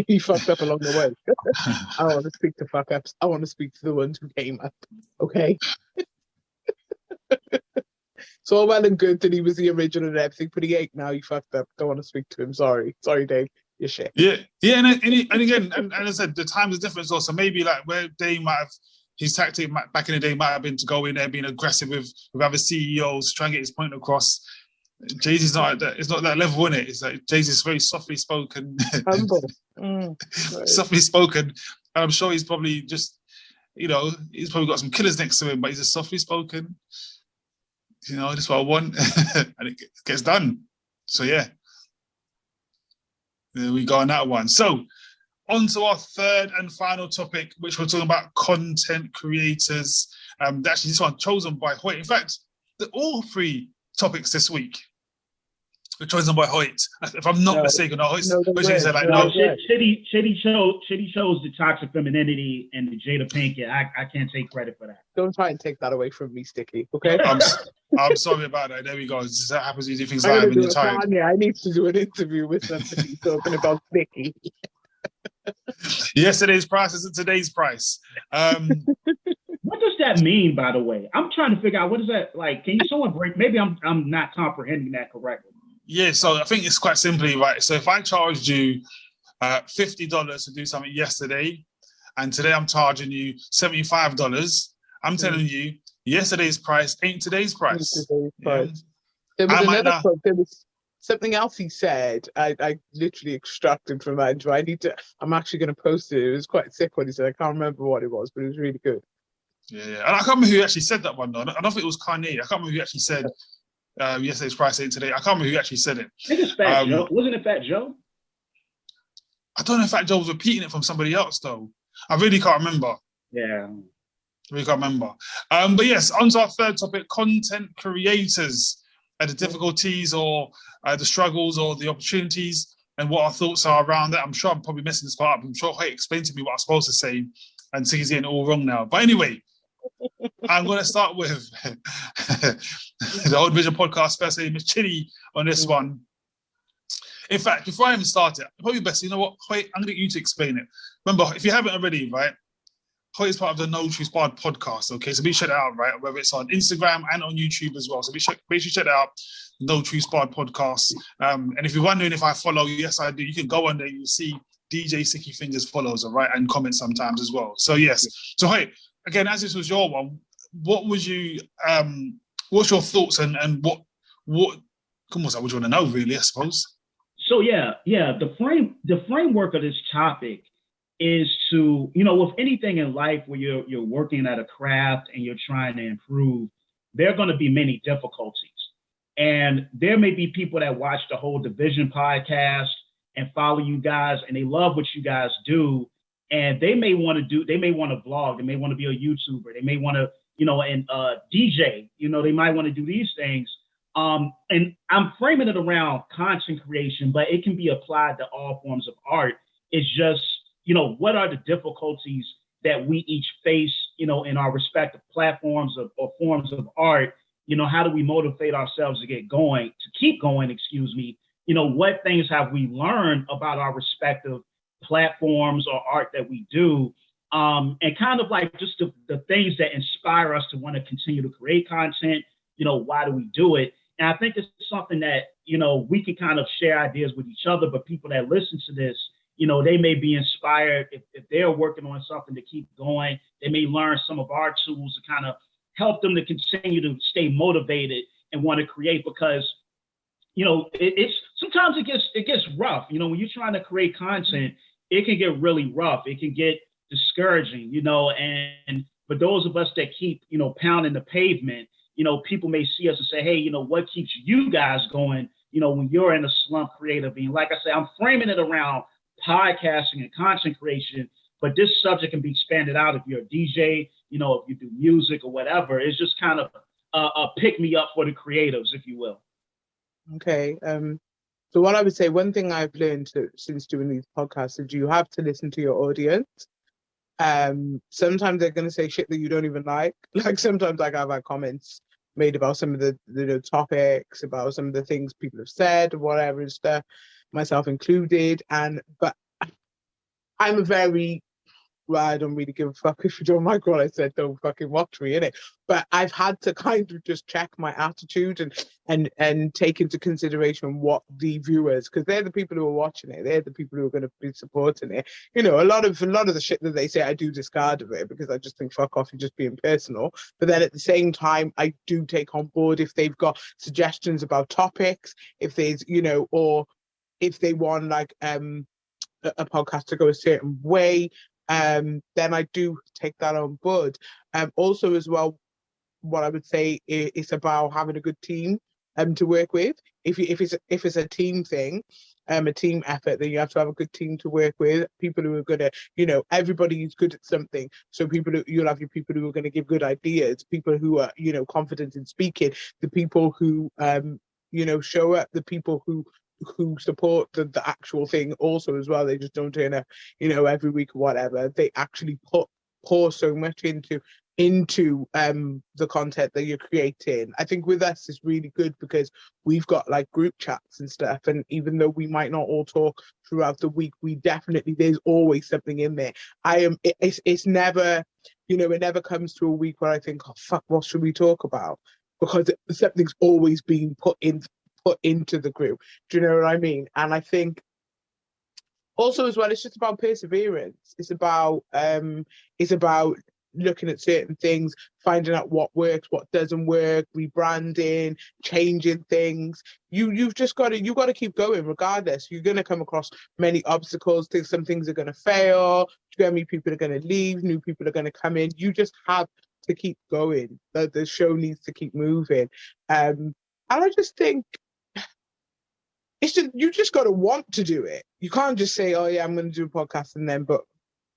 He fucked up along the way. I don't want to speak to fuck ups. I want to speak to the ones who came up. Okay. It's all well and good that he was the original and everything, but he ain't now. He fucked up. Don't want to speak to him. Sorry, Dave. You're shit. Yeah, and again, and as I said, the times are different. So maybe like where Dame might have his tactic back in the day might have been to go in there being aggressive with other CEOs to try and get his point across. JayZ's not that. It's not that level, in it. It's like JayZ's very softly spoken, Humble, softly spoken. And I'm sure he's probably just, he's probably got some killers next to him, but he's just softly spoken. That's what I want, and it gets done. So yeah, there we go on that one. So on to our third and final topic, which we're talking about content creators. Actually, this one chosen by Hoyt. In fact, all three topics this week were chosen by Hoyt. If I'm not mistaken, Hoyt said Chidi chose the toxic femininity and the Jada Pinkett. I can't take credit for that. Don't try and take that away from me, Sticky. Okay. I'm sorry about that. There we go. That happens. You do things live and you're tired. I need to do an interview with somebody talking about Sticky. Yesterday's price isn't today's price. What does that mean, by the way? I'm trying to figure out, what is that like? Can you someone break? Maybe I'm not comprehending that correctly. Yeah, so I think it's quite simply, right? So if I charged you $50 to do something yesterday, and today I'm charging you $75, I'm telling you, yesterday's price ain't today's price. There was something else he said. I literally extracted from my intro. I'm actually going to post it. It was quite sick what he said. I can't remember what it was, but it was really good. Yeah. And I can't remember who actually said that one, though. I don't think it was Kanye. I can't remember who actually said yesterday's price ain't today. I can't remember who actually said it. I think it's Fat Joe. Wasn't it Fat Joe? I don't know if Fat Joe was repeating it from somebody else, though. I really can't remember. Yeah. We can't remember. But yes, on to our third topic, content creators, the difficulties or the struggles or the opportunities and what our thoughts are around that. I'm sure I'm probably messing this part up. I'm sure Hoyt explained to me what I'm supposed to say and he's getting it all wrong now. But anyway, I'm going to start with the Old Vision Podcast First Lady Chidi on this one. In fact, before I even start it, probably best, you know what, Hoyt, I'm going to get you to explain it. Remember, if you haven't already, right, Hoyt is part of the No Truth Barred podcast, okay? So be check it out, right? Whether it's on Instagram and on YouTube as well. So make sure you check it out, No Truth Barred podcast. And if you're wondering if I follow, yes, I do. You can go on there, you'll see DJ Sicky Fingers follows, all right? And comments sometimes as well. So yes. So Hoyt, again, as this was your one, what would you, what's your thoughts and what come on, what you want to know, really, I suppose? So the framework of this topic is to, with anything in life where you're working at a craft and you're trying to improve, there are going to be many difficulties. And there may be people that watch the whole Division podcast and follow you guys and they love what you guys do. And they may want to vlog, they may want to be a YouTuber, they may want to, and DJ, they might want to do these things. And I'm framing it around content creation, but it can be applied to all forms of art. It's just, what are the difficulties that we each face, in our respective platforms or forms of art? How do we motivate ourselves to keep going, what things have we learned about our respective platforms or art that we do? And kind of like just the things that inspire us to want to continue to create content, why do we do it? And I think it's something that, we can kind of share ideas with each other, but people that listen to this, they may be inspired if they're working on something to keep going. They may learn some of our tools to kind of help them to continue to stay motivated and want to create because, it's sometimes it gets rough. When you're trying to create content, it can get really rough. It can get discouraging, and for those of us that keep, pounding the pavement, people may see us and say, hey, what keeps you guys going, when you're in a slump creatively. And like I said, I'm framing it around podcasting and content creation But this subject can be expanded out if you're a DJ, you know, if you do music or whatever. It's just kind of a pick me up for the creatives, if you will. Okay. So what I would say, one thing I've learned since doing these podcasts is you have to listen to your audience. Sometimes they're going to say shit that you don't even like. Like sometimes like I've had comments made about some of the topics, about some of the things people have said, whatever and stuff, myself included. But I'm a very, well, I don't really give a fuck if you don't like what I said, don't fucking watch me, innit? But I've had to kind of just check my attitude and take into consideration what the viewers, because they're the people who are watching it, they're the people who are going to be supporting it. You know, a lot of the shit that they say, I do discard of it because I just think fuck off, you're just being personal. But then at the same time, I do take on board if they've got suggestions about topics, if there's, you know, or if they want like a podcast to go a certain way. Then I do take that on board. Also, as well, what I would say is about having a good team to work with. If it's a team thing, a team effort, then you have to have a good team to work with. People who are gonna, you know, everybody is good at something. So you'll have your people who are going to give good ideas. People who are, you know, confident in speaking. The people who, you know, show up. The people who support the actual thing also as well. They just don't turn up, you know, every week or whatever. They actually pour so much into the content that you're creating. I think with us it's really good because we've got like group chats and stuff, and even though we might not all talk throughout the week, we definitely, there's always something in there. It's never, you know, it never comes to a week where I think, oh fuck, what should we talk about? Because something's always being put into the group. Do you know what I mean? And I think also as well, it's just about perseverance. It's about looking at certain things, finding out what works, what doesn't work, rebranding, changing things. You've got to keep going regardless. You're going to come across many obstacles. Some things are going to fail. Many people are going to leave. New people are going to come in. You just have to keep going. The show needs to keep moving. And I just think you just got to want to do it. You can't just say, oh yeah, I'm going to do a podcast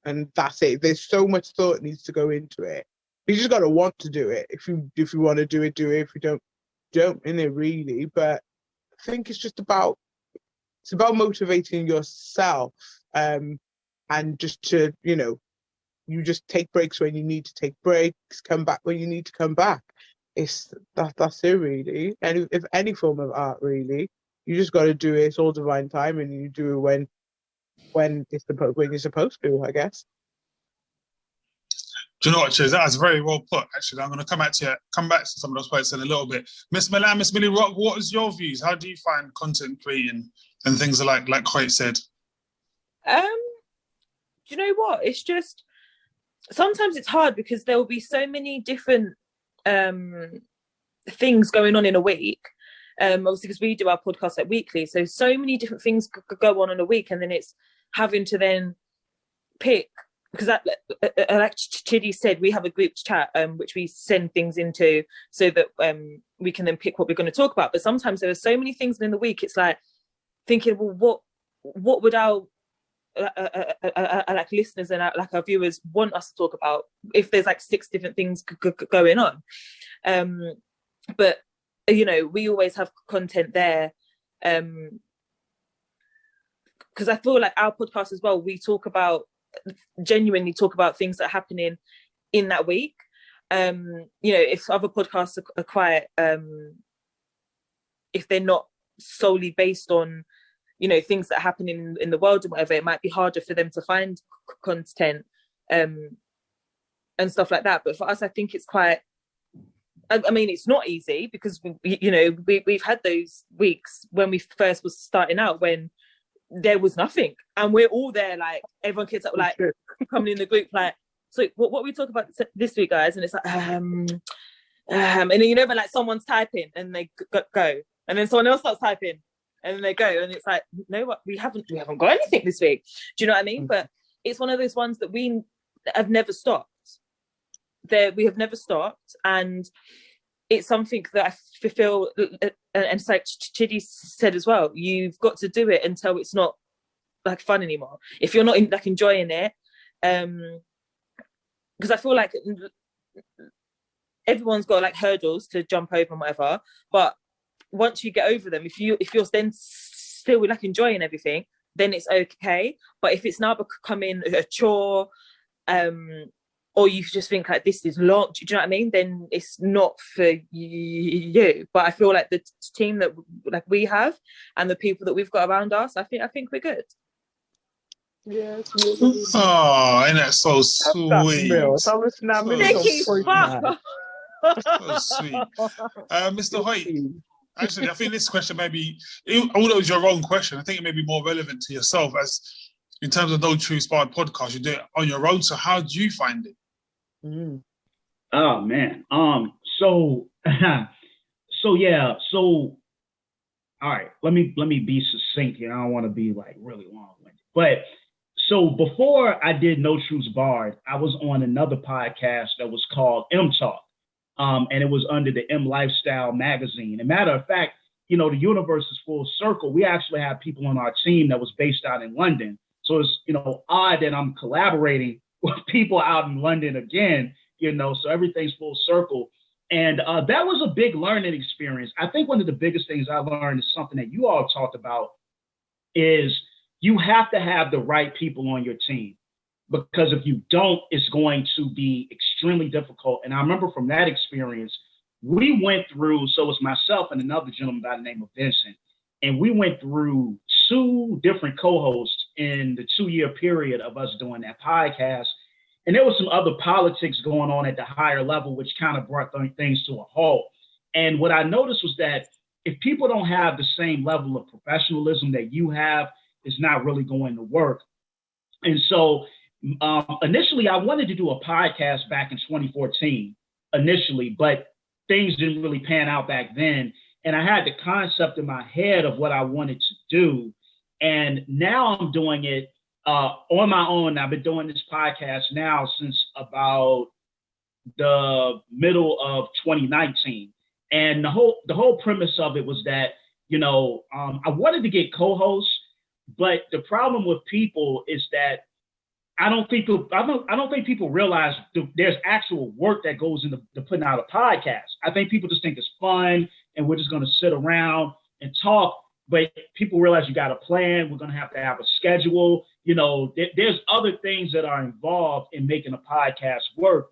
and that's it. There's so much thought needs to go into it. You just got to want to do it. If you want to do it, do it. If you don't in it really. But I think it's about motivating yourself, and just to, you know, you just take breaks when you need to take breaks, come back when you need to come back. That's it really. If any form of art really. You just got to do it. It's all divine time, and you do it when you're supposed to, I guess. Do you know what, JayZ? That was very well put. Actually, I'm going to come back to some of those points in a little bit. Miss Milan, Miss Millie Rock, what is your views? How do you find content creating and things like Hoyt said? Do you know what? It's just sometimes it's hard because there will be so many different things going on in a week. Obviously because we do our podcast like weekly, so many different things could go on in a week, and then it's having to then pick, because like Chidi said, we have a group chat which we send things into so that we can then pick what we're going to talk about. But sometimes there are so many things in the week, it's like thinking, well, what would our like listeners and our viewers want us to talk about if there's like 6 different things going on. But you know, we always have content there, because I feel like our podcast as well, we genuinely talk about things that are happening in that week. You know, if other podcasts are quite, if they're not solely based on, you know, things that are happening in the world and whatever, it might be harder for them to find content and stuff like that. But for us, I think it's quite, I mean, it's not easy because, you know, we've had those weeks when we first was starting out when there was nothing, and we're all there, like everyone gets up, like coming in the group, like, so what we talk about this week, guys, and it's like, and then you know, but like someone's typing and they go, and then someone else starts typing and then they go, and it's like, no, what, we haven't got anything this week. Do you know what I mean? But it's one of those ones that we have never stopped. We have never stopped, and it's something that I feel, and it's like Chidi said as well, you've got to do it until it's not like fun anymore. If you're not like enjoying it, Because I feel like everyone's got like hurdles to jump over and whatever, but once you get over them, if you're then still like enjoying everything, then it's okay. But if it's now becoming a chore, or you just think like this is long, do you know what I mean? Then it's not for you. But I feel like the team that like we have and the people that we've got around us, I think we're good. Yeah, oh, and that's so sweet. So sweet. Mr. Hoyt, actually, I think this question maybe, although it was your own question, I think it may be more relevant to yourself as in terms of No True Inspired podcast. You do it on your own. So how do you find it? Oh man. So yeah. So all right. Let me be succinct here. I don't want to be like really long-winded, but. So before I did No Truths Barred, I was on another podcast that was called M Talk, and it was under the M Lifestyle magazine. And matter of fact, the universe is full circle. We actually have people on our team that was based out in London. So it's, odd that I'm collaborating with people out in London again, so everything's full circle. And that was a big learning experience. I think one of the biggest things I learned is something that you all talked about is you have to have the right people on your team, because if you don't, it's going to be extremely difficult. And I remember from that experience, we went through, so it was myself and another gentleman by the name of Vincent, and we went through 2 different co-hosts in the 2-year period of us doing that podcast. And there was some other politics going on at the higher level, which kind of brought things to a halt. And what I noticed was that if people don't have the same level of professionalism that you have, it's not really going to work. And so initially, I wanted to do a podcast back in 2014 initially, but things didn't really pan out back then. And I had the concept in my head of what I wanted to do. And now I'm doing it on my own. I've been doing this podcast now since about the middle of 2019. And the whole premise of it was that, I wanted to get co-hosts, but the problem with people is that I don't think people realize there's actual work that goes into putting out a podcast. I think people just think it's fun and we're just going to sit around and talk, but people realize you got a plan. We're going to have a schedule. There's other things that are involved in making a podcast work.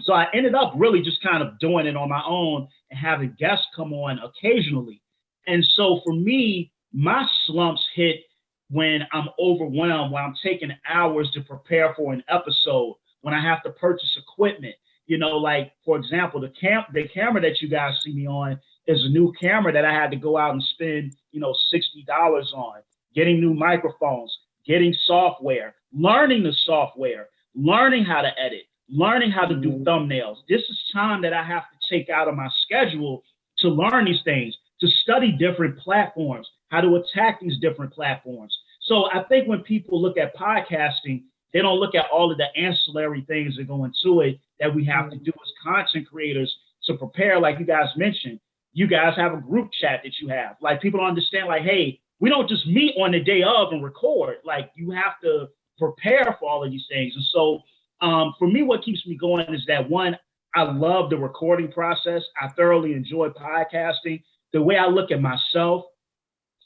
So I ended up really just kind of doing it on my own and having guests come on occasionally. And so for me, my slumps hit when I'm overwhelmed, when I'm taking hours to prepare for an episode, when I have to purchase equipment. Like, for example, the camera that you guys see me on is a new camera that I had to go out and spend, $60 on, getting new microphones, getting software, learning the software, learning how to edit, learning how to do thumbnails. This is time that I have to take out of my schedule to learn these things, to study different platforms, how to attack these different platforms. So I think when people look at podcasting, they don't look at all of the ancillary things that go into it that we have to do as content creators to prepare. Like you guys mentioned, you guys have a group chat that you have. Like, people don't understand, like, hey, we don't just meet on the day of and record. Like, you have to prepare for all of these things. And so for me, what keeps me going is that, one, I love the recording process. I thoroughly enjoy podcasting. The way I look at myself,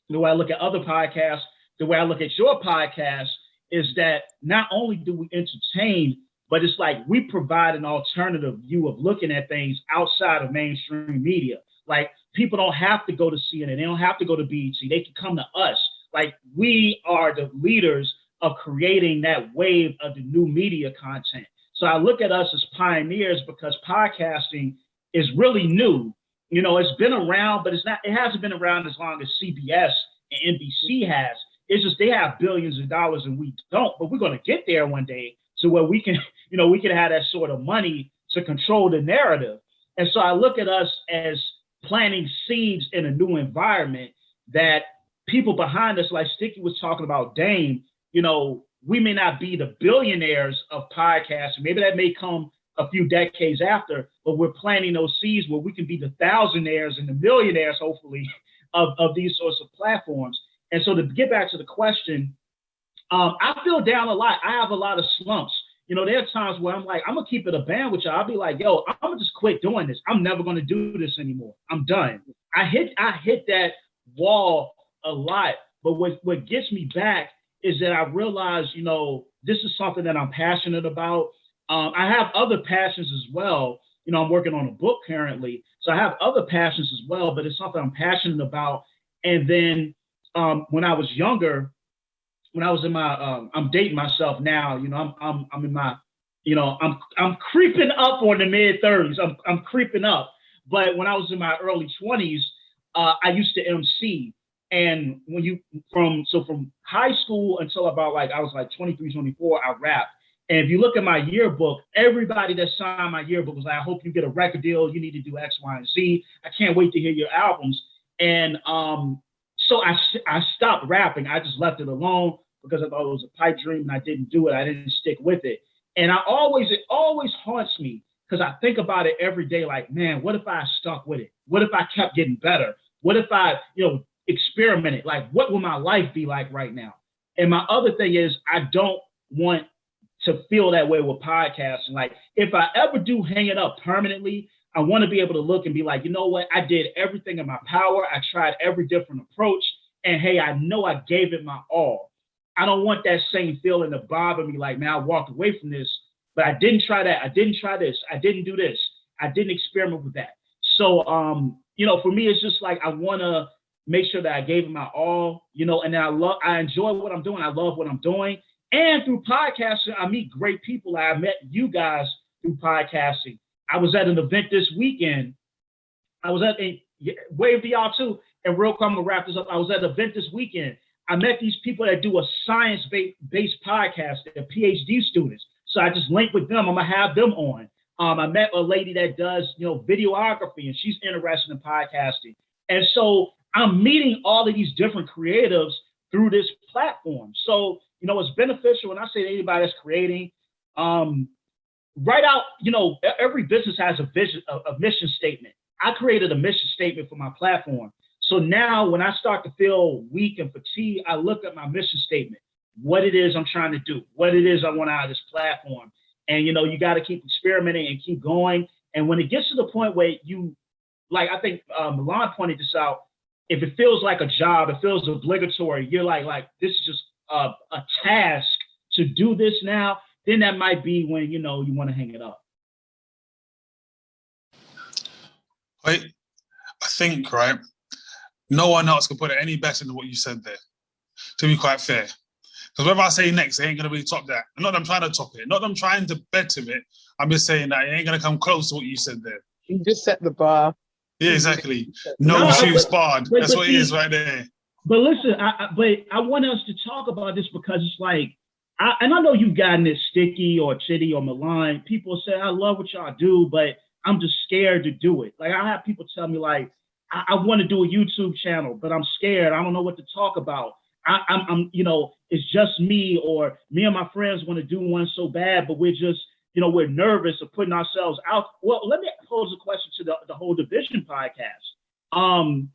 the way I look at other podcasts, the way I look at your podcast is that not only do we entertain, but it's like we provide an alternative view of looking at things outside of mainstream media. Like, people don't have to go to CNN. They don't have to go to BET. They can come to us. Like, we are the leaders of creating that wave of the new media content. So I look at us as pioneers because podcasting is really new. It's been around, but it hasn't been around as long as CBS and NBC has. It's just they have billions of dollars and we don't, but we're going to get there one day to where we can, we can have that sort of money to control the narrative. And so I look at us as planting seeds in a new environment that people behind us, like Sticky was talking about Dame, we may not be the billionaires of podcasts. Maybe that may come a few decades after, but we're planting those seeds where we can be the thousandaires and the millionaires, hopefully, of these sorts of platforms. And so to get back to the question, I feel down a lot. I have a lot of slumps. You know, there are times where I'm like, I'm gonna keep it a band with y'all. I'll be like, yo, I'm gonna just quit doing this. I'm never gonna do this anymore. I'm done. I hit that wall a lot. But what gets me back is that I realize, you know, this is something that I'm passionate about. I have other passions as well. You know, I'm working on a book currently, so I have other passions as well. But it's something I'm passionate about. And then when I was younger, when I was in my, I'm dating myself now. You know, I'm in my, you know, I'm creeping up on the mid-30s. I'm creeping up. But when I was in my early 20s, I used to MC. And when from high school until about like I was like 23, 24, I rapped. And if you look at my yearbook, everybody that signed my yearbook was like, I hope you get a record deal. You need to do X, Y, and Z. I can't wait to hear your albums. And so I stopped rapping. I just left it alone because I thought it was a pipe dream and I didn't do it. I didn't stick with it. And it always haunts me because I think about it every day. Like, man, what if I stuck with it? What if I kept getting better? What if I, you know, experimented? Like, what will my life be like right now? And my other thing is, I don't want to feel that way with podcasting. Like, if I ever do hang it up permanently, I want to be able to look and be like, you know what? I did everything in my power. I tried every different approach. And hey, I know I gave it my all. I don't want that same feeling to bother me. Like, man, I walked away from this, but I didn't try that. I didn't try this. I didn't do this. I didn't experiment with that. So, you know, for me, it's just like, I want to make sure that I gave it my all, you know, and then I enjoy what I'm doing. I love what I'm doing. And through podcasting, I meet great people. I met you guys through podcasting. I was at an event this weekend. I was at wave to y'all too. And real quick, I'm gonna wrap this up. I was at an event this weekend. I met these people that do a science-based podcast. They're PhD students. So I just linked with them. I'm gonna have them on. I met a lady that does, you know, videography, and she's interested in podcasting. And so I'm meeting all of these different creatives through this platform. So, you know, it's beneficial. When I say to anybody that's creating, write out, you know, every business has a vision, a mission statement. I created a mission statement for my platform. So now when I start to feel weak and fatigued, I look at my mission statement, what it is I'm trying to do, what it is I want out of this platform. And, you know, you got to keep experimenting and keep going. And when it gets to the point where you, like, I think Milan pointed this out, if it feels like a job, it feels obligatory, you're like this is just a task to do this now, then that might be when, you know, you want to hang it up. Wait, I think, right, no one else can put it any better than what you said there, to be quite fair. Because whatever I say next, it ain't going to really top that. Not that I'm trying to top it, not that I'm trying to better it. I'm just saying that it ain't going to come close to what you said there. You just set the bar. Yeah, exactly. No shoes barred. That's what it is right there. But listen, I want us to talk about this because it's like, and I know you've gotten this Sticky or Chidi or Milan. People say, I love what y'all do, but I'm just scared to do it. Like, I have people tell me, like, I want to do a YouTube channel, but I'm scared. I don't know what to talk about. I'm, you know, it's just me, or me and my friends want to do one so bad, but we're just, you know, we're nervous of putting ourselves out. Well, let me pose a question to the whole Division podcast.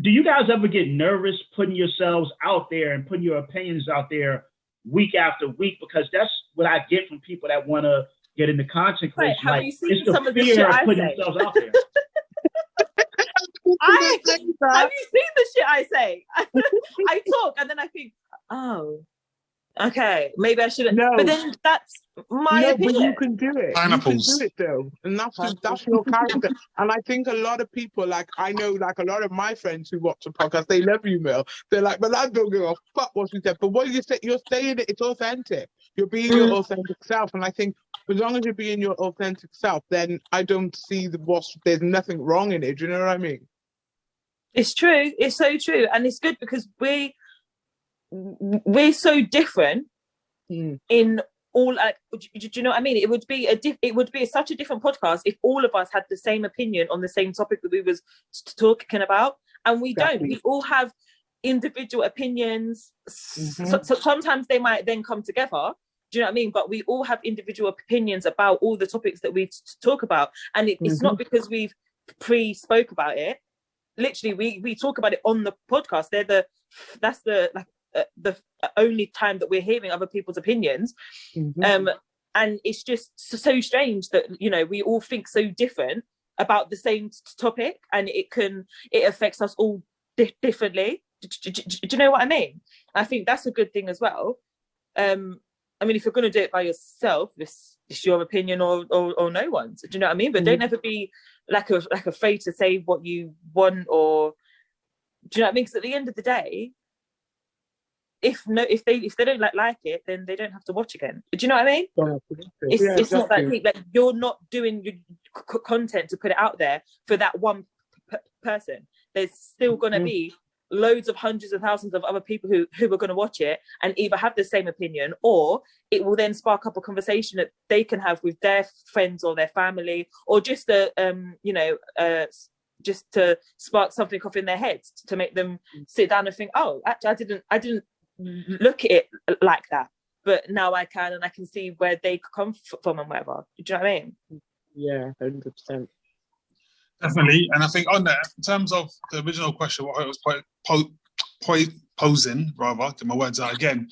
Do you guys ever get nervous putting yourselves out there and putting your opinions out there week after week? Because that's what I get from people that want to get into content creation. Have like, you seen it's the some of the fear shit of I putting say? themselves out there. Have you seen the shit I say? I talk and then I think, oh, okay, maybe I shouldn't. No. But then that's my opinion. But you can do it. Pineapples. You can do it though, and that's your character. And I think a lot of people, like I know, like a lot of my friends who watch the podcast, they love you, Mel. They're like, but I don't give a fuck what you said. But what you say, you're saying it. It's authentic. You're being your authentic self, and I think as long as you're being your authentic self, then I don't see there's nothing wrong in it. Do you know what I mean? It's true. It's so true, and it's good because we're so different in all. Like, do you know what I mean? It would be such a different podcast if all of us had the same opinion on the same topic that we was talking about, and we don't. We all have individual opinions. So sometimes they might then come together. Do you know what I mean? But we all have individual opinions about all the topics that we talk about, and it's not because we've spoke about it. Literally, we talk about it on the podcast. That's the like the only time that we're hearing other people's opinions. Mm-hmm. And it's just so strange that, you know, we all think so different about the same topic, and it affects us all differently. Do you know what I mean? I think that's a good thing as well. I mean, if you're going to do it by yourself, it's your opinion or no one's. Do you know what I mean? But don't ever be like afraid to say what you want, or do you know what I mean? Because at the end of the day, if they don't like it, then they don't have to watch again. Do you know what I mean? It's not that deep. Like, you're not doing your content to put it out there for that one person. There's still going to be loads of hundreds of thousands of other people who are going to watch it and either have the same opinion, or it will then spark up a conversation that they can have with their friends or their family, or just just to spark something off in their heads to make them sit down and think, oh, actually, I didn't look at it like that, but now I can, and I can see where they come from and whatever. Do you know what I mean? Yeah, 100%. Definitely. And I think on that, in terms of the original question, what I was posing, get my words out again,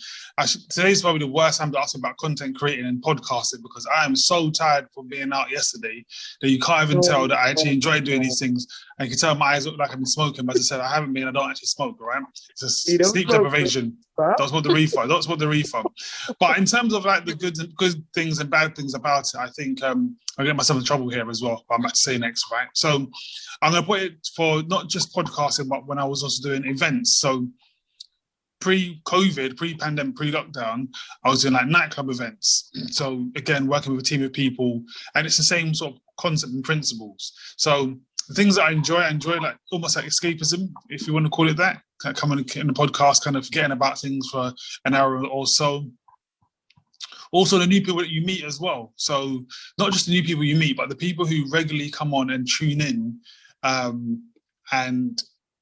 today's probably the worst time to ask about content creating and podcasting, because I am so tired from being out yesterday that you can't even tell that I actually enjoy doing these things. And you can tell my eyes look like I've been smoking, but as I said, I haven't been. I don't actually smoke, right? It's just sleep deprivation. That's what the refund. But in terms of like the good things and bad things about it, I think I get myself in trouble here as well. But I'm about to say next, right? So I'm going to put it for not just podcasting, but when I was also doing events. So pre-COVID, pre-pandemic, pre-lockdown, I was doing like nightclub events. So again, working with a team of people, and it's the same sort of concept and principles. So the things that I enjoy like almost like escapism, if you want to call it that. Kind of coming in the podcast, kind of forgetting about things for an hour or so. Also, the new people that you meet as well. So not just the new people you meet, but the people who regularly come on and tune in. And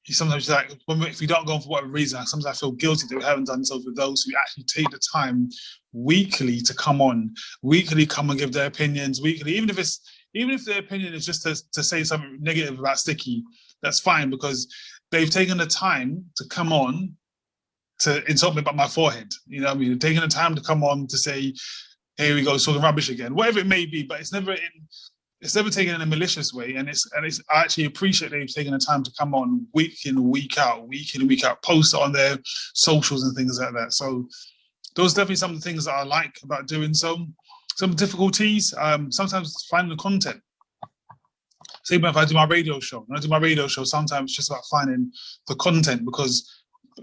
sometimes like, if we don't go on for whatever reason, sometimes I feel guilty that we haven't done so with those who actually take the time weekly to come on, weekly come and give their opinions, weekly, even if their opinion is just to say something negative about Sticky, that's fine, because they've taken the time to come on to insult me about my forehead. You know what I mean? They're taking the time to come on to say, here we go, talking rubbish again, whatever it may be, but it's never taken in a malicious way. And I actually appreciate they've taken the time to come on week in and week out, post on their socials and things like that. So those are definitely some of the things that I like about doing so. Some difficulties, sometimes finding the content. So even if I do my radio show, sometimes it's just about finding the content, because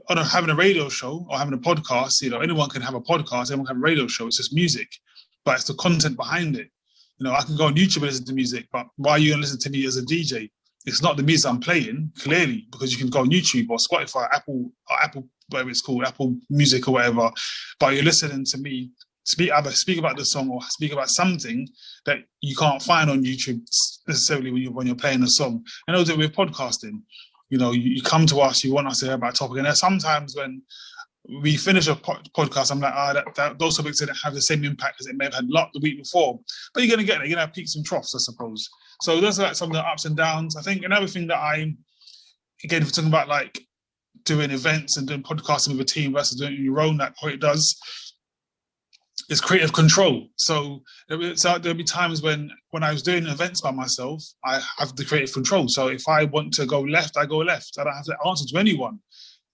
having a radio show or having a podcast, you know, anyone can have a podcast, anyone can have a radio show. It's just music, but it's the content behind it. You know, I can go on YouTube and listen to music, but why are you going to listen to me as a DJ? It's not the music I'm playing, clearly, because you can go on YouTube or Spotify, Apple, whatever it's called, Apple Music or whatever, but you're listening to me speak about the song or speak about something that you can't find on YouTube necessarily when you're playing a song. And also with podcasting, you know, you come to us, you want us to hear about a topic, and there's sometimes when we finish a podcast, I'm like, those topics didn't have the same impact as it may have had the week before. But you're going to get it. You're going to have peaks and troughs, I suppose. So those are like some of the ups and downs. I think another thing that again, if we're talking about like doing events and doing podcasting with a team versus doing it on your own, like Hoyt does, is creative control. So there'll be times when I was doing events by myself, I have the creative control. So if I want to go left, I go left. I don't have to answer to anyone.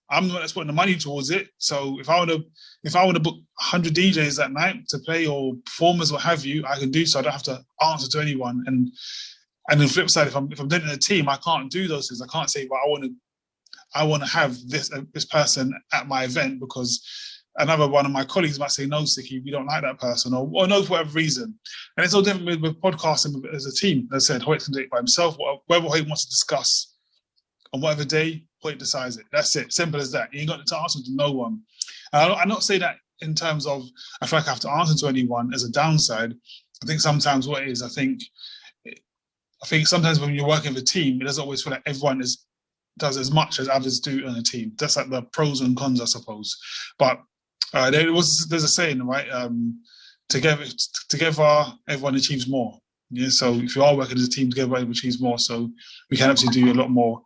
I'm the one that's putting the money towards it. So if I want to book 100 DJs that night to play, or performers, what have you, I can do so. I don't have to answer to anyone. And the flip side, if I'm doing it in a team, I can't do those things. I can't say, well, I want to have this person at my event because another one of my colleagues might say, no, Sticky, we don't like that person, or no, for whatever reason. And it's all different with podcasting as a team. As I said, Hoyt can do it by himself. Whatever Hoyt wants to discuss on whatever day, Hoyt decides it. That's it. Simple as that. You ain't got to answer to no one. I'm not saying that in terms of I feel like I have to answer to anyone as a downside. I think sometimes what it is, I think sometimes when you're working with a team, it doesn't always feel like everyone does as much as others do on a team. That's like the pros and cons, I suppose. But there's a saying, right? Together, everyone achieves more. Yeah. So if you are working as a team together, everyone achieves more. So we can actually do a lot more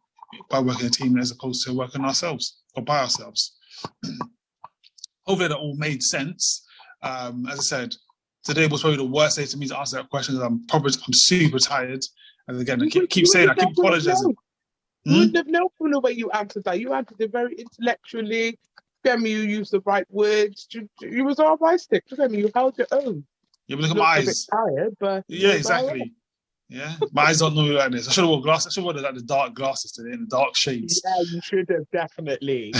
by working a team as opposed to working ourselves or by ourselves. hopefully that all made sense. As I said, today was probably the worst day to me to answer that question because I'm super tired. And again, I keep saying, I keep apologizing. You wouldn't have known from the way you answered that. You answered it very intellectually. Femi, you used the right words. You was all right, stick. Femi, you held your own. Yeah, but look at my eyes. A bit tired, but yeah, exactly. Yeah, my eyes don't know me like this. I should have worn glasses. I should have worn like the dark glasses today in the dark shades. Yeah, you should have definitely.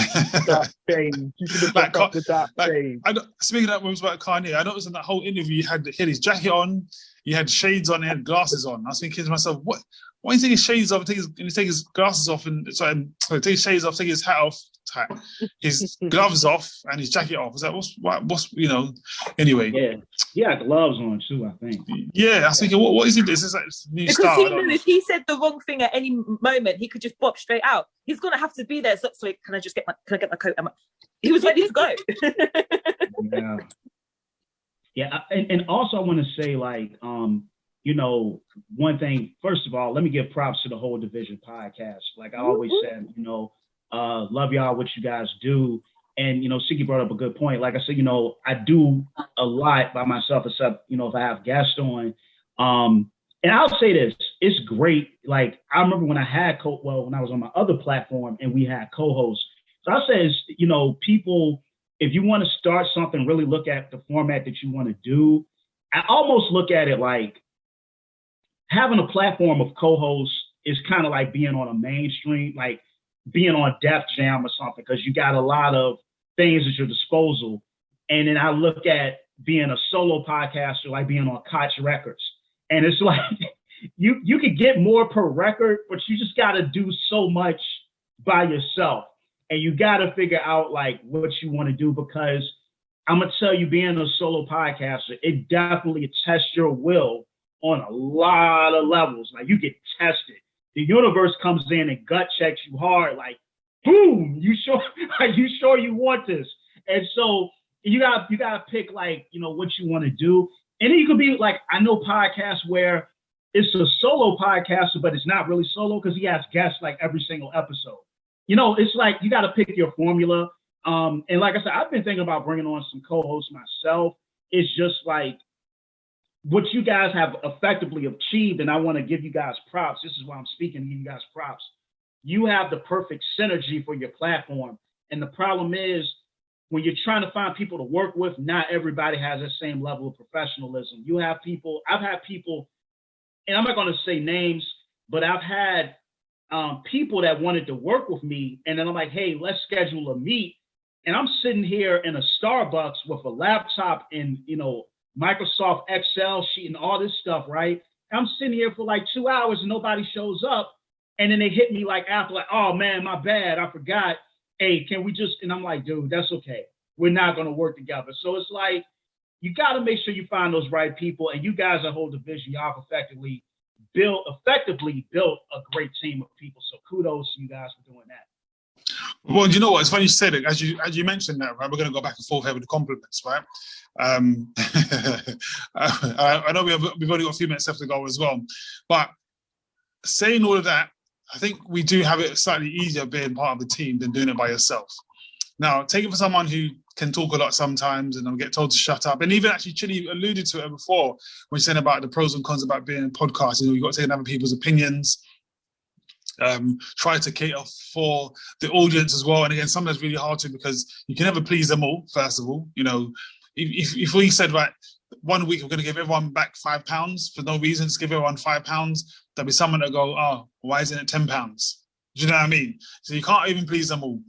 Dark shades. You should have got the dark shades. Speaking of that, when it was about Kanye, I noticed in that whole interview, he had his jacket on, he had shades on, he had glasses on. I was thinking to myself, why are you taking his shades off and take his glasses off and take his shades off, take his hat off, his gloves off and his jacket off? Is that what's anyway? Yeah, he had gloves on too, I think. Yeah, I was thinking, what is it? This is like new because style. He knew if he said the wrong thing at any moment, he could just bop straight out. He's gonna have to be there. So can I get my coat? He was ready to go. Yeah, and also I want to say, like, one thing. First of all, let me give props to the whole Division podcast. Like I always said, love y'all, what you guys do. And, Siggy brought up a good point. Like I said, I do a lot by myself, except, if I have guests on. And I'll say this, it's great. Like, I remember when I had, when I was on my other platform and we had co-hosts. So I said, people, if you want to start something, really look at the format that you want to do. I almost look at it like having a platform of co-hosts is kind of like being on a mainstream, like being on Def Jam or something, because you got a lot of things at your disposal. And then I look at being a solo podcaster like being on Koch Records. And it's like you could get more per record, but you just got to do so much by yourself. And you got to figure out like what you want to do, because I'm going to tell you, being a solo podcaster, it definitely tests your will on a lot of levels. Like, you get tested. The universe comes in and gut checks you hard. Like, boom, you sure you want this? And so you gotta pick, like, what you want to do. And then you could be like, I know podcasts where it's a solo podcaster, but it's not really solo because he has guests like every single episode. It's like you got to pick your formula. And like I said, I've been thinking about bringing on some co-hosts myself. It's just like what you guys have effectively achieved, and I want to give you guys props. This is why I'm speaking, to give you guys props. You have the perfect synergy for your platform. And the problem is, when you're trying to find people to work with, not everybody has the same level of professionalism. I've had people, and I'm not going to say names, but I've had people that wanted to work with me, and then I'm like, hey, let's schedule a meet. And I'm sitting here in a Starbucks with a laptop and, Microsoft Excel sheet and all this stuff, right? I'm sitting here for like 2 hours and nobody shows up. And then they hit me like after, like, oh man, my bad, I forgot. Hey, can we just, and I'm like, dude, that's okay. We're not going to work together. So it's like, you got to make sure you find those right people. And you guys at Whole Division, y'all effectively built a great team of people. So kudos to you guys for doing that. Well, you know what? It's funny you said it. As you mentioned that, right? We're going to go back and forth here with the compliments, right? I know we've only got a few minutes left to go as well. But saying all of that, I think we do have it slightly easier being part of the team than doing it by yourself. Now, take it for someone who can talk a lot sometimes and get told to shut up. And even actually, Chidi alluded to it before when saying about the pros and cons about being a podcast. You've got to take other people's opinions. Try to cater for the audience as well. And again, sometimes it's really hard to, because you can never please them all, first of all. If we said, right, 1 week we're going to give everyone back £5 for no reason, just give everyone £5, there'll be someone that'll go, oh, why isn't it £10? Do you know what I mean? So you can't even please them all.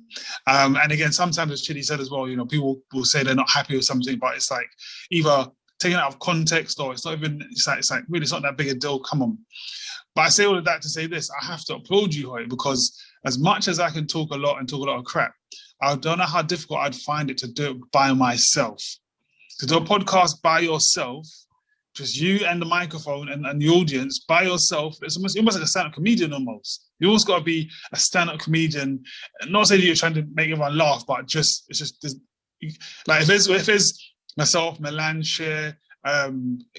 And again, sometimes, as Chidi said as well, people will say they're not happy with something, but it's like either taken out of context or it's not even, it's like really, it's not that big a deal. Come on. But I say all of that to say this, I have to applaud you, Hoyt, because as much as I can talk a lot and talk a lot of crap, I don't know how difficult I'd find it to do it by myself. To do a podcast by yourself, just you and the microphone and the audience by yourself, it's almost like a stand-up comedian almost. You always got to be a stand-up comedian. Not saying that you're trying to make everyone laugh, but it's just like if there's myself, Milan,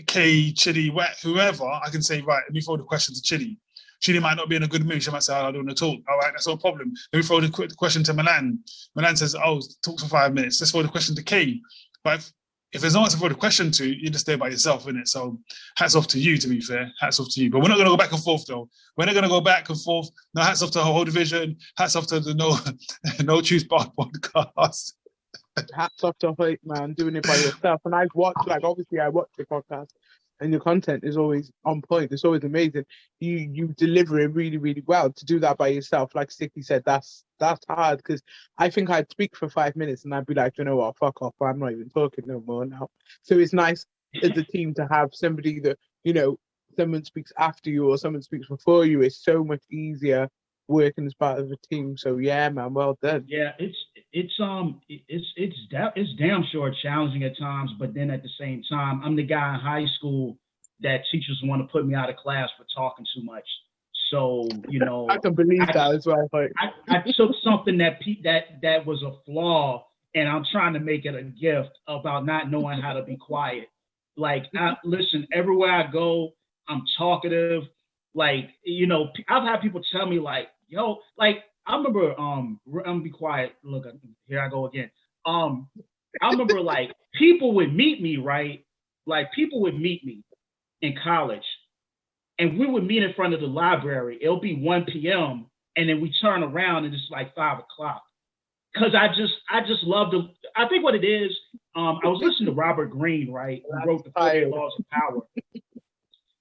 Kay, Chidi, whoever, I can say, right, let me throw the question to Chidi. Chidi might not be in a good mood. She might say, I don't want to talk. All right, that's no problem. Then we throw the question to Milan. Milan says, talk for 5 minutes. Let's throw the question to Kay. But if there's no answer for the question to, you just stay by yourself, innit? So hats off to you, to be fair. Hats off to you. But we're not going to go back and forth, though. We're not going to go back and forth. No, hats off to the whole division. Hats off to the No Truth Barred podcast. Hats off to Hoyt, man, doing it by yourself. And I've watched, obviously I watch the podcast, and your content is always on point. It's always amazing. You deliver it really, really well. To do that by yourself, like Sticky said, that's hard, because I think I'd speak for 5 minutes and I'd be like, you know what, fuck off, I'm not even talking no more now. So it's nice as a team to have somebody that, someone speaks after you or someone speaks before you. It's so much easier working as part of a team. So yeah, man, well done. Yeah, it's damn sure challenging at times, but then at the same time, I'm the guy in high school that teachers want to put me out of class for talking too much. So I can believe that as well. I took something that was a flaw, and I'm trying to make it a gift about not knowing how to be quiet. Listen, everywhere I go, I'm talkative. I've had people tell me I remember, I'm gonna be quiet. Look, here I go again. I remember people would meet me, right? People would meet me in college, and we would meet in front of the library. It'll be 1 p.m. and then we turn around and it's 5 o'clock. Cause I just love I think what it is, I was listening to Robert Greene, right? Who wrote the 48 Laws of Power.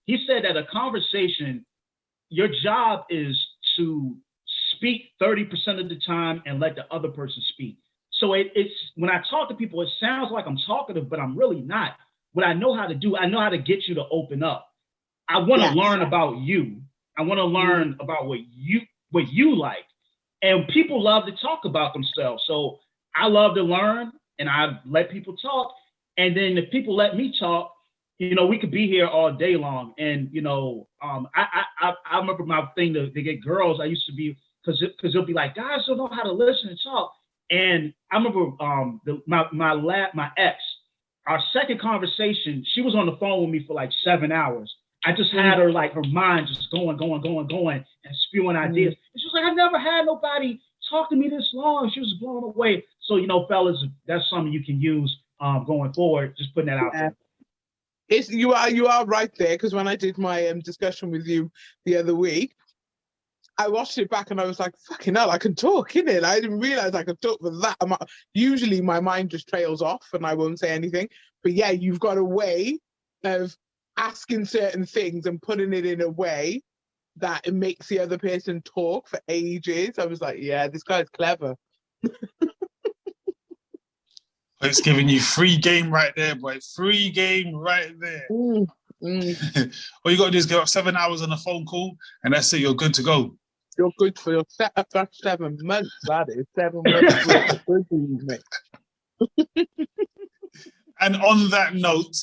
He said that a conversation, your job is to speak 30% of the time and let the other person speak. So it's when I talk to people, it sounds like I'm talkative, but I'm really not. What I know how to do, I know how to get you to open up. I want to learn about you. I want to learn about what you like. And people love to talk about themselves. So I love to learn, and I let people talk. And then if people let me talk, we could be here all day long. And, I remember my thing to get girls, I used to be, because they'll be like, guys don't know how to listen and talk. And I remember my ex, our second conversation, she was on the phone with me for 7 hours. I just had her her mind just going and spewing ideas. And she was like, I've never had nobody talk to me this long. She was blown away. So, fellas, that's something you can use going forward. Just putting that out there. You are right there, because when I did my discussion with you the other week, I watched it back and I was like, fucking hell, I can talk, innit? I didn't realize I could talk for that amount. Usually my mind just trails off and I won't say anything. But yeah, you've got a way of asking certain things and putting it in a way that it makes the other person talk for ages. I was like, yeah, this guy's clever. It's giving you free game right there, boy. Free game right there. All you got to do is get up 7 hours on a phone call, and that's it. You're good to go. You're good for your setup. That's 7 months, that is. 7 months. And on that note,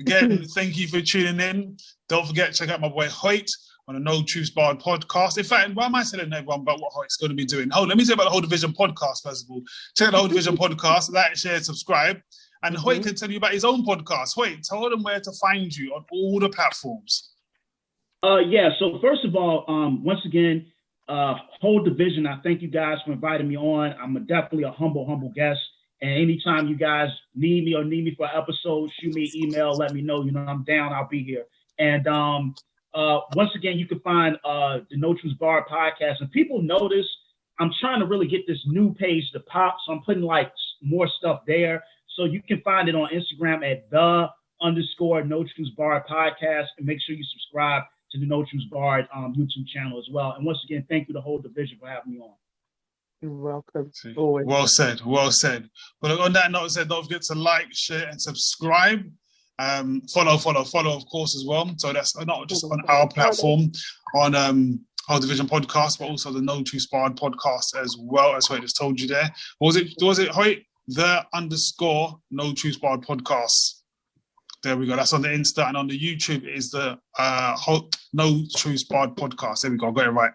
again, thank you for tuning in. Don't forget to check out my boy Hoyt on the No Truth Barred podcast. In fact, why am I telling everyone about what Hoyt's going to be doing? Let me tell you about the Whole Division podcast, first of all. Check out the Whole Division podcast, like, share, subscribe. And Hoyt can tell you about his own podcast. Hoyt, tell them where to find you on all the platforms. So first of all, once again, Whole Division, I thank you guys for inviting me on. I'm definitely a humble guest. And anytime you guys need me for an episode, shoot me an email, let me know. I'm down, I'll be here. And once again, you can find the No Truth Barred podcast. And people notice I'm trying to really get this new page to pop. So I'm putting more stuff there. So you can find it on Instagram at _No Truth Barred podcast. And make sure you subscribe to the No Truth Barred YouTube channel as well. And once again, thank you to the Whole Division for having me on. You're welcome. Always. Well said. Well, on that note, don't forget to like, share, and subscribe. Follow, of course, as well. So that's not just on our platform, on Whole Division podcast, but also the No Truth Barred podcast as well. As Hoyt just told you there. Was it Hoyt? The _ No Truth Barred podcast. There we go. That's on the Insta, and on the YouTube is the No Truth Barred podcast. There we go. Got it right.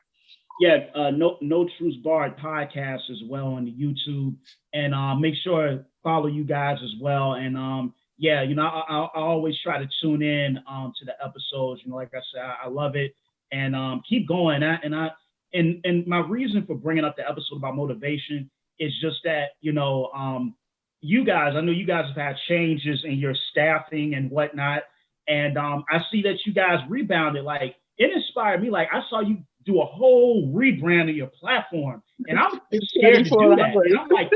Yeah, No Truth Barred podcast as well on the YouTube, and make sure to follow you guys as well. And I always try to tune in to the episodes. Like I said, I love it. and keep going. And my reason for bringing up the episode about motivation is just that, you know, you guys, I know you guys have had changes in your staffing and whatnot. And I see that you guys rebounded. Like, it inspired me. Like, I saw you do a whole rebrand of your platform. And I'm scared to do that. And I'm like,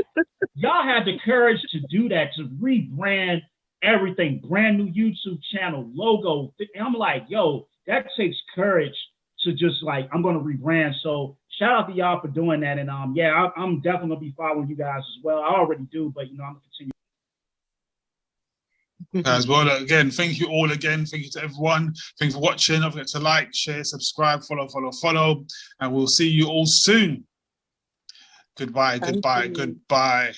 y'all had the courage to do that, to rebrand everything, brand new YouTube channel, logo. And I'm like, yo, that takes courage to just like, I'm going to rebrand. So shout out to y'all for doing that. And yeah, I'm definitely going to be following you guys as well. I already do, but you know, I'm going to continue. Guys, well, again, thank you all again. Thank you to everyone. Thank you for watching. Don't forget to like, share, subscribe, follow. And we'll see you all soon. Goodbye. Bye. Bye.